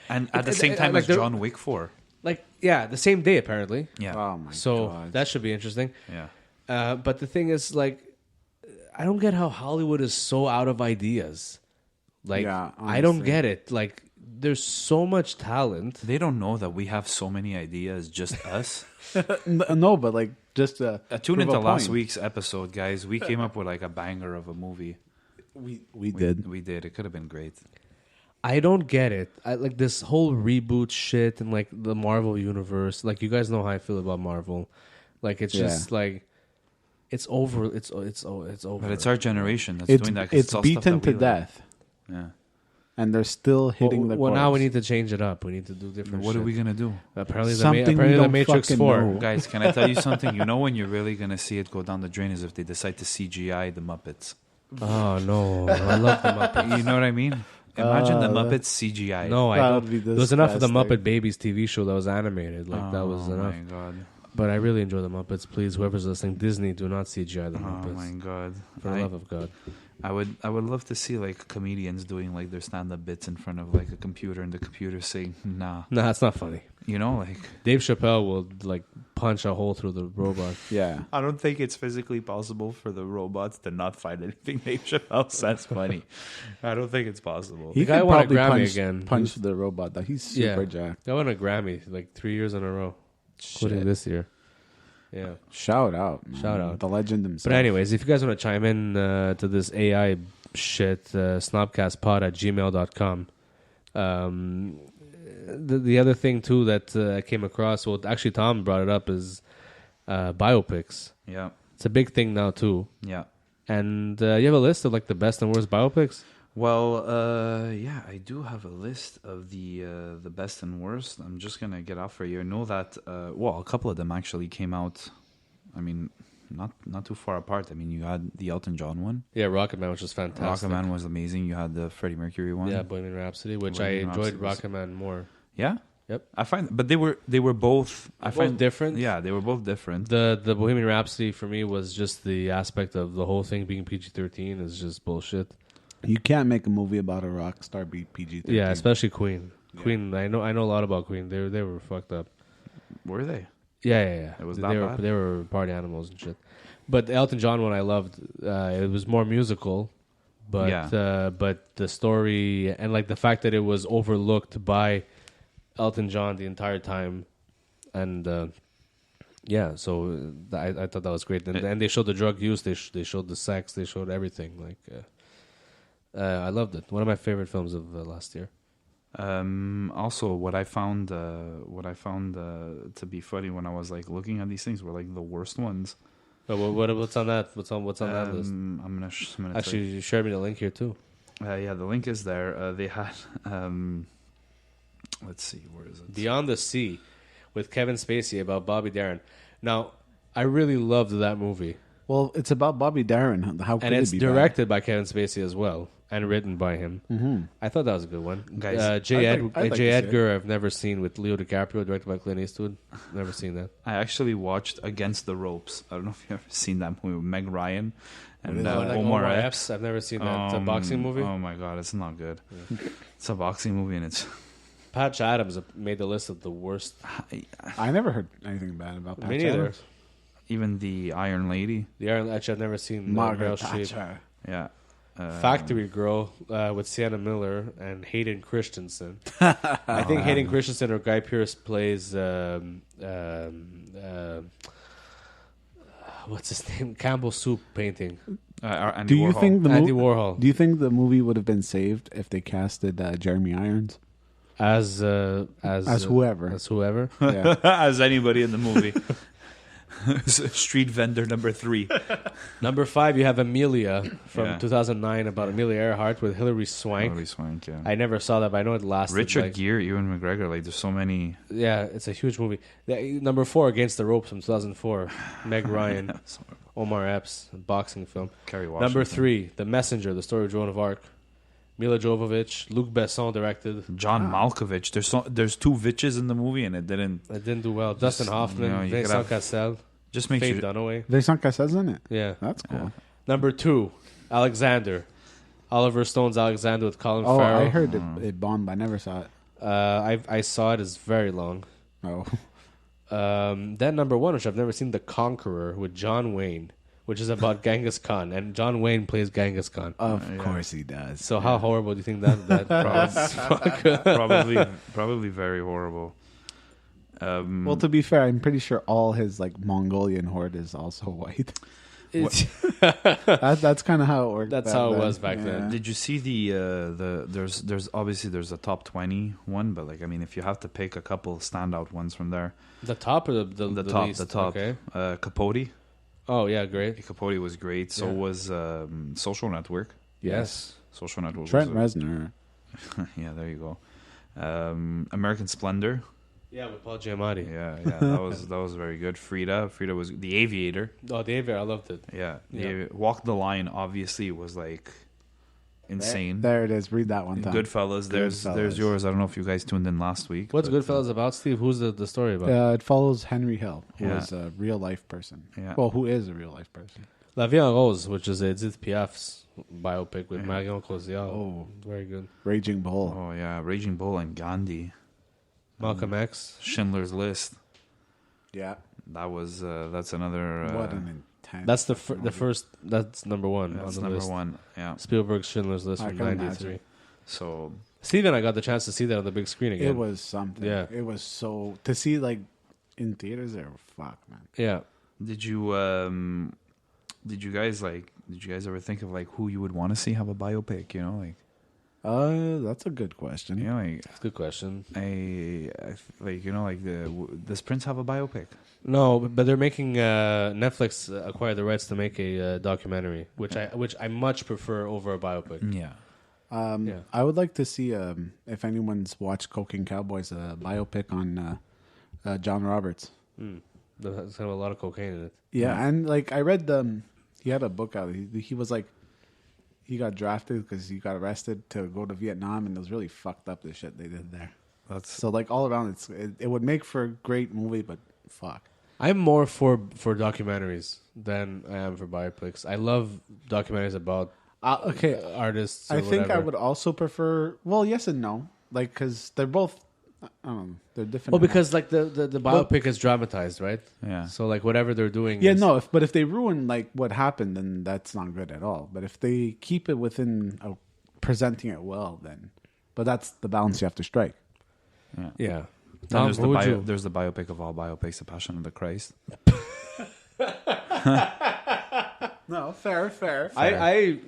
And at the same time like as they're- John Wick 4. Like the same day apparently. Yeah. Oh my So god. that should be interesting. Yeah. But the thing is, like, I don't get how Hollywood is so out of ideas. Like, Yeah, I don't honestly. get it. Like, there's so much talent. They don't know that we have so many ideas, just us. No, but like just Tune prove into a last point. week's episode, guys. We came up with like a banger of a movie. We did. We did. It could have been great. I don't get it. I like this whole reboot shit and like the Marvel universe. Like, you guys know how I feel about Marvel. Like, it's just like it's over. It's over. But it's our generation that's It's doing that. 'cause it's all stuff beaten that we to like. death, Yeah. and they're still hitting the. Well, now we chorus. need to change it up. We need to do different. What shit. are we gonna do, Apparently, Something we apparently the don't Matrix fucking 4. know. guys? Can I tell you something? You know when you're really gonna see it go down the drain is if they decide to CGI the Muppets. Oh no, I love the Muppets. You know what I mean? Imagine the Muppets CGI. No, I That don't. would be There was enough of the disgusting. Muppet Babies TV show that was animated. Like, that was Oh enough. my god. But I really enjoy the Muppets. Please, whoever's listening, Disney, do not CGI the Oh Muppets. my god. For the love of God. I would love to see like comedians doing like their stand up bits in front of like a computer and the computer saying nah. Nah, it's not funny. You know, like Dave Chappelle will like punch a hole through the robot. Yeah. I don't think it's physically possible for the robots to not find anything Dave Chappelle says funny. I don't think it's possible. He guy could won a probably Grammy punch, again. punch the robot. That he's super jacked. I won a Grammy like 3 years in a row, including Shit. this year. Yeah. Shout out. Man. Shout out. The legend himself. But anyways, if you guys want to chime in to this AI shit, snobcastpod@gmail.com. The other thing too that I came across, well, actually Tom brought it up, is biopics. Yeah. It's a big thing now too. Yeah. And you have a list of like the best and worst biopics? Well, yeah, I do have a list of the best and worst. I'm just gonna get off for you. I know that a couple of them actually came out. I mean, not too far apart. I mean, you had the Elton John one. Yeah, Rocketman, which was fantastic. Rocketman was amazing. You had the Freddie Mercury one. Yeah, Bohemian Rhapsody, which Bohemian I enjoyed Rhapsody was- Rocketman more. Yeah. Yep. I find, but they were both. I Both find different? Yeah, they were both different. The Bohemian Rhapsody for me was just the aspect of the whole thing being PG-13 is just bullshit. You can't make a movie about a rock star be PG-13. Yeah, especially Queen. Queen, I know a lot about Queen. They were fucked up. Were they? Yeah. It was they that were bad? they were party animals and shit. But the Elton John one I loved. It was more musical, but but the story and like the fact that it was overlooked by Elton John the entire time, and yeah, so I thought that was great. And they showed the drug use. They showed the sex. They showed everything. Like I loved it. One of my favorite films of last year. Also, what I found to be funny when I was like looking at these things were like the worst ones. But what's on that? What's on that list? I'm gonna tell you. Actually, you shared me the link here too. Yeah, the link is there. They had. Let's see, where is it? Beyond the Sea, with Kevin Spacey about Bobby Darin. Now, I really loved that movie, Well, it's about Bobby Darin. How could and it's it be bad? directed by Kevin Spacey as well, and written by him. Mm-hmm. I thought that was a good one. Guys, I'd J. like to see it. Edgar, I've never seen with Leo DiCaprio, directed by Clint Eastwood. Never seen that. I actually watched Against the Ropes. I don't know if you've ever seen that movie with Meg Ryan and Like Omar Omar Epps. Epps. I've never seen that. It's a boxing movie. Oh my god, it's not good. It's a boxing movie, and it's. Patch Adams made the list of the worst. I never heard anything bad about Patch Me neither. Adams. Even the Iron Lady. The Iron. Actually, I've never seen Margaret Meryl Streep. Thatcher. Yeah. Factory Girl with Sienna Miller and Hayden Christensen. I think Hayden Christensen or Guy Pearce plays what's his name? Campbell Soup painting. Andy Do you Warhol. think Andy Warhol Do you think the movie would have been saved if they casted Jeremy Irons as whoever? As whoever. Yeah. as anybody in the movie? Street vendor number 3. Number 5, you have Amelia from Yeah. 2009 about Amelia Earhart with Hilary Swank. Hilary Swank, yeah. I never saw that, but I know it lasted. Richard Gere, Ewan McGregor. Like, there's so many. Yeah, it's a huge movie. Number 4, Against the Ropes from 2004. Meg Ryan, Omar Epps, a boxing film. Kerry Washington. Number 3, The Messenger, the story of Joan of Arc. Mila Jovovich, Luc Besson directed. John Malkovich. There's 2 Viches in the movie, and it didn't. It didn't do well. Dustin Hoffman, you could Vincent have- Cassel, Just make Faye sure. Dunaway. Vincent Cassel's in it. Yeah. That's cool. Number 2, Alexander. Oliver Stone's Alexander with Colin Oh, Farrell. I heard it bombed, but I never saw it. I saw it. It's very long. Oh, Then number 1, which I've never seen, The Conqueror with John Wayne, which is about Genghis Khan, and John Wayne plays Genghis Khan. of course he does. So how horrible do you think that Probably very horrible. Well, to be fair, I'm pretty sure all his like Mongolian horde is also white. That's kind of how it worked. That's back how it then. was back then. Did you see there's obviously there's a top 20 one, but like I mean, if you have to pick a couple standout ones from there, The top or the top, least? the top, Okay. Capote. Oh yeah, great. Capote was great. So Yeah. was Social Network. Yes. Social Network. Trent was Reznor. yeah, there you go. American Splendor. Yeah, with Paul Giamatti. Yeah, that was very good. Frida was The Aviator. Oh, the Aviator, I loved it. Yeah, Yeah. Walk the Line obviously was like insane. There it is. Read that one time. Goodfellas. There's Goodfellas. yours. I don't know if you guys tuned in last week. What's but, Goodfellas about, Steve? Who's the story about? It follows Henry Hill, who Yeah. is a real life person. Yeah. Well, who is a real life person? La Vie en Rose, which is Edith Piaf's biopic with Marion Cotillard. Oh. Very good. Raging Bull. Oh yeah, Raging Bull and Gandhi. Malcolm X. Schindler's List. Yeah. That was that's another. What an intense. That's the first. That's number 1 on That's the number list. 1. Yeah. Spielberg's Schindler's List I from can '93. imagine. So Steve and I got the chance to see that on the big screen again. It was something. Yeah. It was so to see like in theaters. There, fuck man. Yeah. did you guys ever think of like who you would want to see have a biopic? You know, like That's a good question. you know, like That's a good question. I like you know like does Prince have a biopic? No, but they're making Netflix acquire the rights to make a documentary, which I much prefer over a biopic. Yeah. Yeah. I would like to see if anyone's watched Cocaine Cowboys, a biopic on John Roberts. There's kind of a lot of cocaine in it. Yeah, and like I read he had a book out. He was like he got drafted because he got arrested to go to Vietnam, and it was really fucked up the shit they did there. That's So like all around, it would make for a great movie, but fuck. I'm more for documentaries than I am for biopics. I love documentaries about Okay, artists. Or I think I whatever. would also prefer. Well, yes and no, like because they're both. I don't know. They're different. Well, enough. because like the biopic is dramatized, right? yeah. So like whatever they're doing. Yeah, is, no. But if they ruin like what happened, then that's not good at all. But if they keep it within presenting it well, then. But that's the balance you have to strike. Yeah. Then Tom, there's who would you? there's the biopic of all biopics, The Passion of the Christ. No, fair. I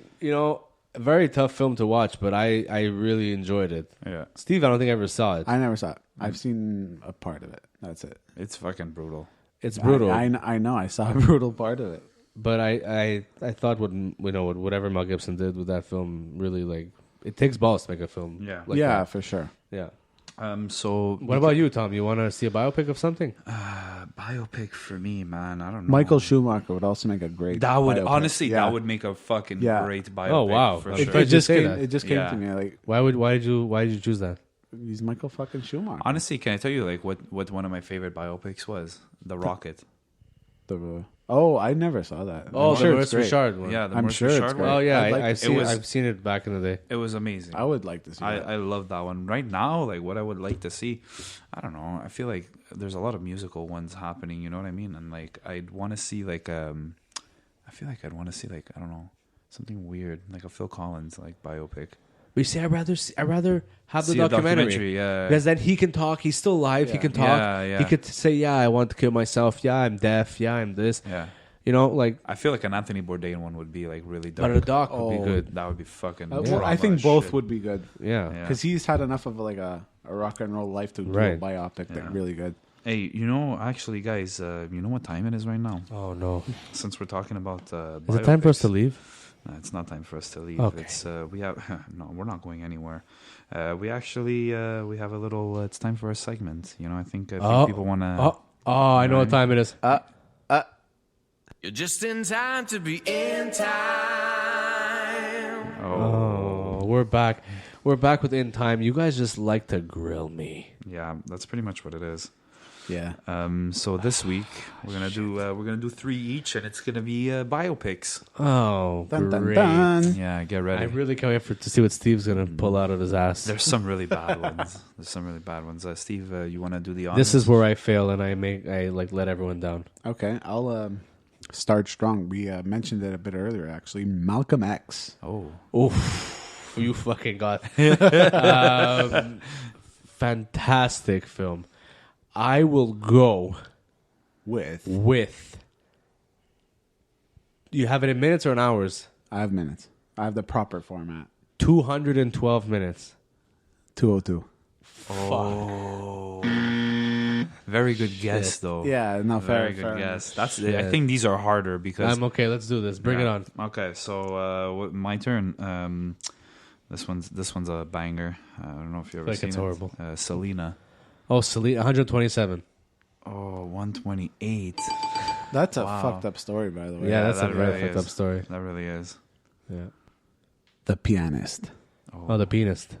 a very tough film to watch, but I really enjoyed it. Yeah. Steve, I don't think I ever saw it. I never saw it. I've seen a part of it. That's it. It's fucking brutal. It's brutal. I know. I saw a brutal part of it. But I thought whatever Mel Gibson did with that film really like it takes balls to make a film. Yeah. like yeah, that. for sure. Yeah. So What about you, Tom? You want to see a biopic of something? biopic for me, man? I don't know. Michael Schumacher would also make a great. That would biopic. honestly, Yeah. that would make a fucking Yeah. great biopic. Oh, wow. For It- sure. it just say came. that? It just came Yeah. to me like Why did you choose that? he's Michael fucking Schumacher. Honestly, can I tell you like what one of my favorite biopics was? The Rocket. I never saw that. Oh, I'm the sure Maurice it's great. Richard one. Yeah, the I'm Maurice sure it's Richard great. one. Oh yeah, I'd like to see I've seen it back in the day. It was amazing. I would like to see that. I love that one. Right now, like what I would like to see, I don't know. I feel like there's a lot of musical ones happening. You know what I mean? And like I'd want to see like I feel like I'd want to see like I don't know something weird like a Phil Collins like biopic. But you see, I'd rather have the See a documentary. yeah. Because then he can talk. He's still alive. He Yeah. can talk. Yeah. He could say, "Yeah, I want to kill myself. Yeah, I'm deaf. Yeah, I'm this." Yeah. You know, like, I feel like an Anthony Bourdain one would be like really dope. but a doc would be Oh. good. That would be fucking. Well, drama I think as both shit. would be good Yeah. Yeah. because he's had enough of like a rock and roll life to do a Right. biopic Yeah. that really good. Hey, you know, actually, guys, you know what time it is right now? Oh no! Since we're talking about Is it time for us to biopics. leave? It's not time for us to leave. Okay. It's we have no, we're not going anywhere. We actually we have a little. It's time for a segment. You know, I think people want to. I know what time it is. You're just in time to be in time. Oh, we're back. We're back with In Time. You guys just like to grill me. Yeah, that's pretty much what it is. Yeah. So this week we're gonna do 3 each, and it's gonna be biopics. Oh, Dun, dun, great! dun. Yeah, get ready. I really can't wait to see what Steve's gonna pull out of his ass. There's some really bad ones. Steve, you want to do the honors? This is where I fail and I let everyone down. Okay, I'll start strong. We mentioned it a bit earlier, actually. Malcolm X. Oh, Oof, you fucking got fantastic film. I will go With you have it in minutes or in hours? I have minutes. I have the proper format. 212 minutes. 202. very good guess though. Yeah, no, Very fair. good guess. That's. Shit. I think these are harder because. I'm okay. Let's do this. Bring it on. Okay, so my turn. This one's a banger. I don't know if you ever Like seen it's it. horrible. Selena. Oh, Celine, 127. Oh, 128. That's a Wow. fucked up story, by the way. Yeah, that's a that very really fucked up is. story. That really is. Yeah. The Pianist. Oh, the pianist.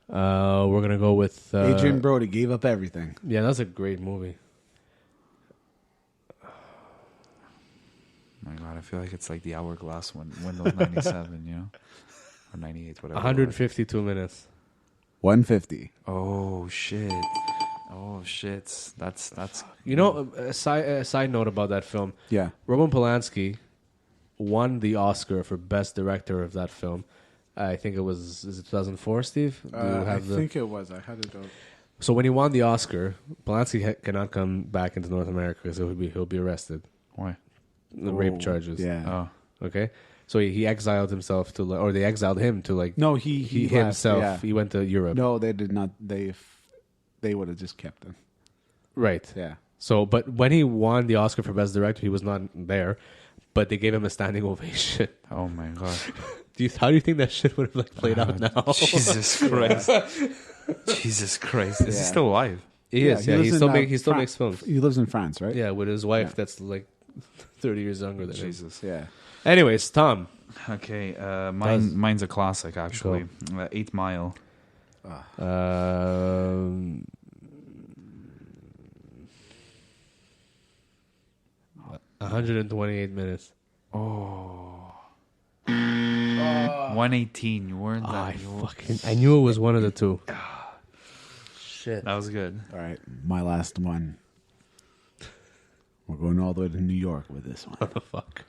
We're gonna go with Adrian Brody gave up everything. Yeah, that's a great movie. My God, I feel like it's like the Hourglass one, Windows 97, you know, or 98, whatever. 152 minutes. 150. Oh shit! Oh shit! That's. You know, a side note about that film. Yeah. Roman Polanski won the Oscar for Best Director of that film. I think it was, is it 2004, Steve? Do you I have think it was. I had it. So when he won the Oscar, Polanski cannot come back into North America because he'll be arrested. Why? The rape charges. Yeah. Oh, Okay. So he exiled himself to, or they exiled him to like. No, he left, himself. yeah. He went to Europe. No, they did not. They would have just kept him. Right. Yeah. So, but when he won the Oscar for Best Director, he was not there, but they gave him a standing ovation. oh my God! How do you think that shit would have like played out now? Jesus Christ! Jesus Christ! Is he Yeah. still alive? He is. Yeah, lives he in, still makes films. He lives in France, right? Yeah, with his wife Yeah. that's like 30 years younger than him. Jesus. Yeah. Anyways, Tom. Okay, Does- mine's a classic actually. 8 Mile. 128 minutes. 118. You weren't that. I knew it was one of the two. That was good. All right. My last one. We're going all the way to New York with this one. What the fuck?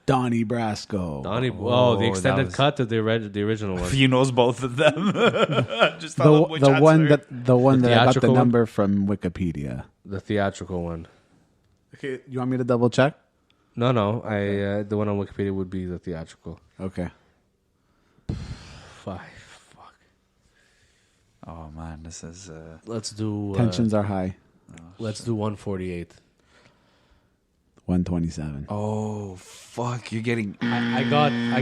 Donnie Brasco. Donnie. Oh, Oh, the that extended was- cut of the original one. He knows both of them. Just The, tell him which the one answer. that I got the theatrical one? number from Wikipedia. The theatrical one. Okay, you want me to double check? No. I the one on Wikipedia would be the theatrical. Okay. 5. Fuck. Oh man, this is. Let's do. Tensions are high. Let's do 148. 127. Oh fuck! You're getting. I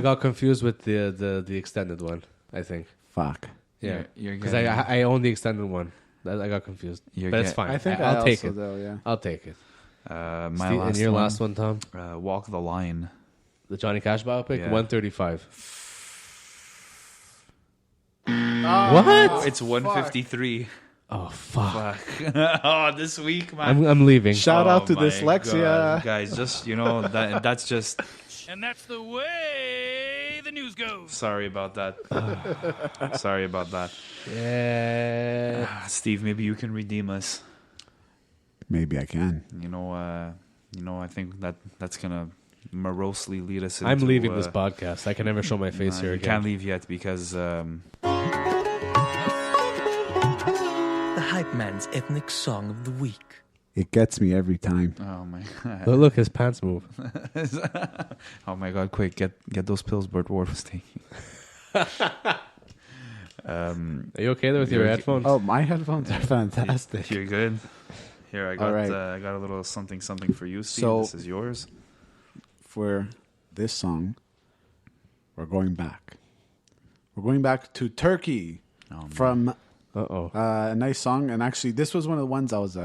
got confused with the extended one. I think. Fuck. Yeah, You're because getting- I own the extended one. I got confused, You're but it's get- fine. I think I'll take also it. do, yeah. I'll take it. My Steve, last and your one, last one, Tom, Walk the Line. the Johnny Cash biopic, Yeah. 135. What? It's 153. Oh fuck! Fuck. Oh, this week, man. I'm leaving. Shout out to my dyslexia. God. Guys. Just that's just. And that's the way the news goes. Sorry about that. Sorry about that. Yeah. Steve, maybe you can redeem us. Maybe I can. I think that's gonna morosely lead us into... I'm leaving this podcast. I can never show my face here you again. can't leave yet because... The Hype Man's Ethnic Song of the Week. It gets me every time. oh my god. Look, his pants move. Oh my god, quick, get those pills Burt Ward was taking. Are you okay there with your You're- headphones? Oh, my headphones are fantastic. You're good. Here, I got All right. I got a little something for you, Steve. So- This is yours. For this song, we're going back. We're going back to Turkey from Uh-oh. a nice song. And actually, this was one of the ones I was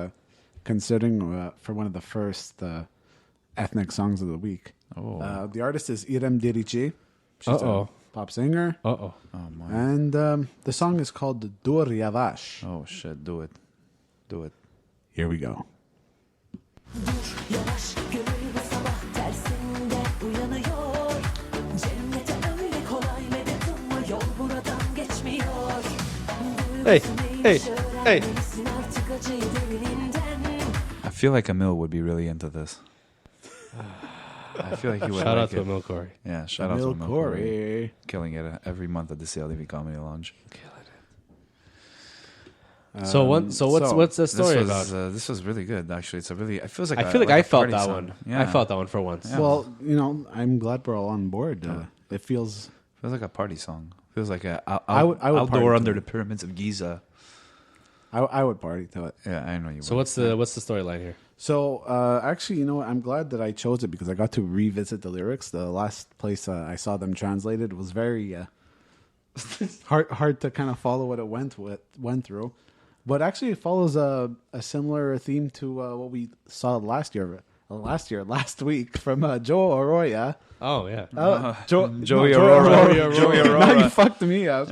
considering for one of the first ethnic songs of the week. Oh. The artist is İrem Derici. She's Uh-oh. a pop singer. Uh-oh. Oh my. And the song is called Dur Yavaş. Oh shit, do it. Do it. Here we go. Yavaş gönül bu sabah tersinde uyanıyor. Cennete öyle kolay medet ummuyor. Buradan geçmiyor. Hey, hey, hey. Öğrenmelisin artık acıyı derininden. I feel like Emil would be really into this. I feel like he would Shout like out to it. Emil Corey. Yeah, shout out to Emil Emil Corey. Corey. Killing it every month at the CLTV Comedy Lounge. So what's the story this about? was, this was really good, actually. It's a really... It feels like I feel like I a felt party that song. one. Yeah. I felt that one for once. Yeah. Well, I'm glad we're all on board. It feels... Feels like a party song. Feels like a I would party outdoor to under it. the pyramids of Giza. I would party to it. Yeah, I know you So would. what's the storyline here? So, actually, I'm glad that I chose it because I got to revisit the lyrics. The last place I saw them translated was very hard to kind of follow what it went through. But actually, it follows a similar theme to what we saw last week from Joe Arroyo. Oh yeah. Joey Aurora. Joey Now Aurora. you fucked me up.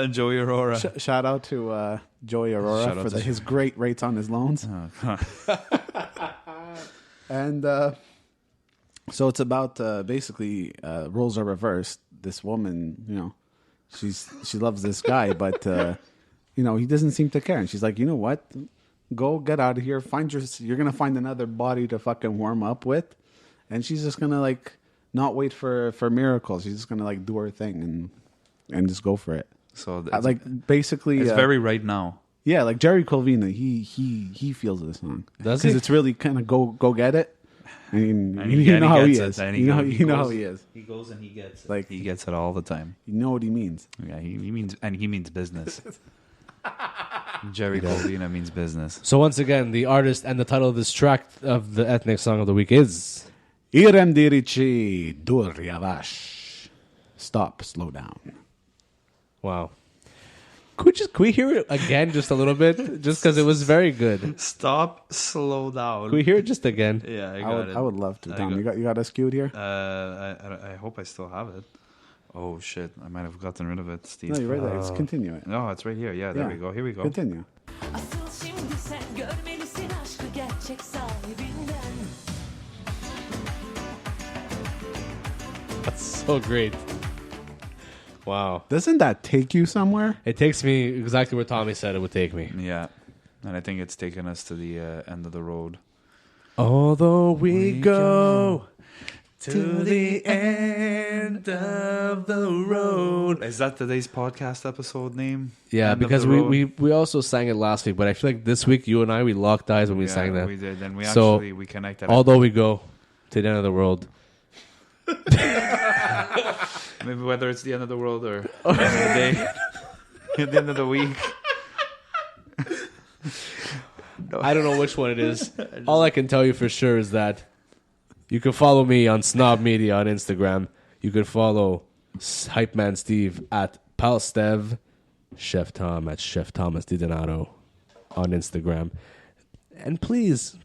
Joey Aurora. Shout out to Joey Aurora Shout out for to- his great rates on his loans. And so it's about basically roles are reversed. This woman, she loves this guy, but he doesn't seem to care. And she's like, you know what? Go get out of here. You're gonna find another body to fucking warm up with, and she's just gonna like not wait for miracles. She's just gonna like do her thing and just go for it. So Basically, it's very right now. yeah, like Jerry Colvina, he feels this song. Does Because he? it's really kind of go get it. I mean, And you know how he gets is. it, and You know how goes- he is. He goes and he gets it. Like- he gets it all the time. You know what he means. Yeah, he means business. Jerry Colvina means business. So once again, the artist and the title of this track of the ethnic song of the week is İrem Derici, Dur Yavaş. Stop, slow down. wow. Can we hear it again just a little bit? Just because it was very good. Stop, slow down. Can we hear it just again? Yeah, I would love to. Tom, you got us queued here? I hope I still have it. Oh shit! I might have gotten rid of it, Steve. No, you're right there. Let's continue it. No, it's right here. Yeah, there Yeah. we go. Here we go. Continue. Asıl şimdi sen görmelisin aşkı gerçek sahibinden. That's so great. Wow. Doesn't that take you somewhere? It takes me exactly where Tommy said it would take me. Yeah, and I think it's taken us to the end of the road. Although we go to the end of the road. Is that today's podcast episode name? Yeah, End of because the road? we also sang it last week, but I feel like this week you and I, we locked eyes when we Yeah, sang that. we did, and we So, actually we connected. Although we go to the end of the world. Maybe whether it's the end of the world or the end of the day, at the end of the week. I don't know which one it is. All I can tell you for sure is that You can follow me on Snob Media on Instagram. You can follow Hype Man Steve at Palstev, Chef Tom at Chef Thomas Di Donato on Instagram. And please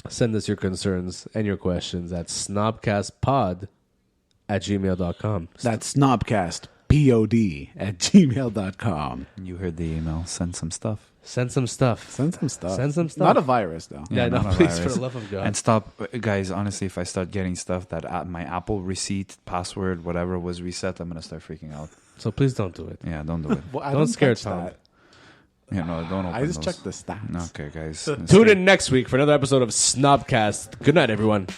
send us your concerns and your questions at snobcastpod@gmail.com. That's snobcastpod@gmail.com. You heard the email. Send some stuff. Send some stuff. Send some stuff. Send some stuff. Not a virus, though. Yeah, no, not a please, for virus. the love of God. And stop, guys. Honestly, if I start getting stuff that my Apple receipt, password, whatever was reset, I'm gonna start freaking out. So please don't do it. Yeah, don't do it. Well, I Don't didn't scare touch Tom. that. Yeah, no, don't open I just those. checked the stats. Okay, guys. Tune in next week for another episode of Snobcast. Good night, everyone.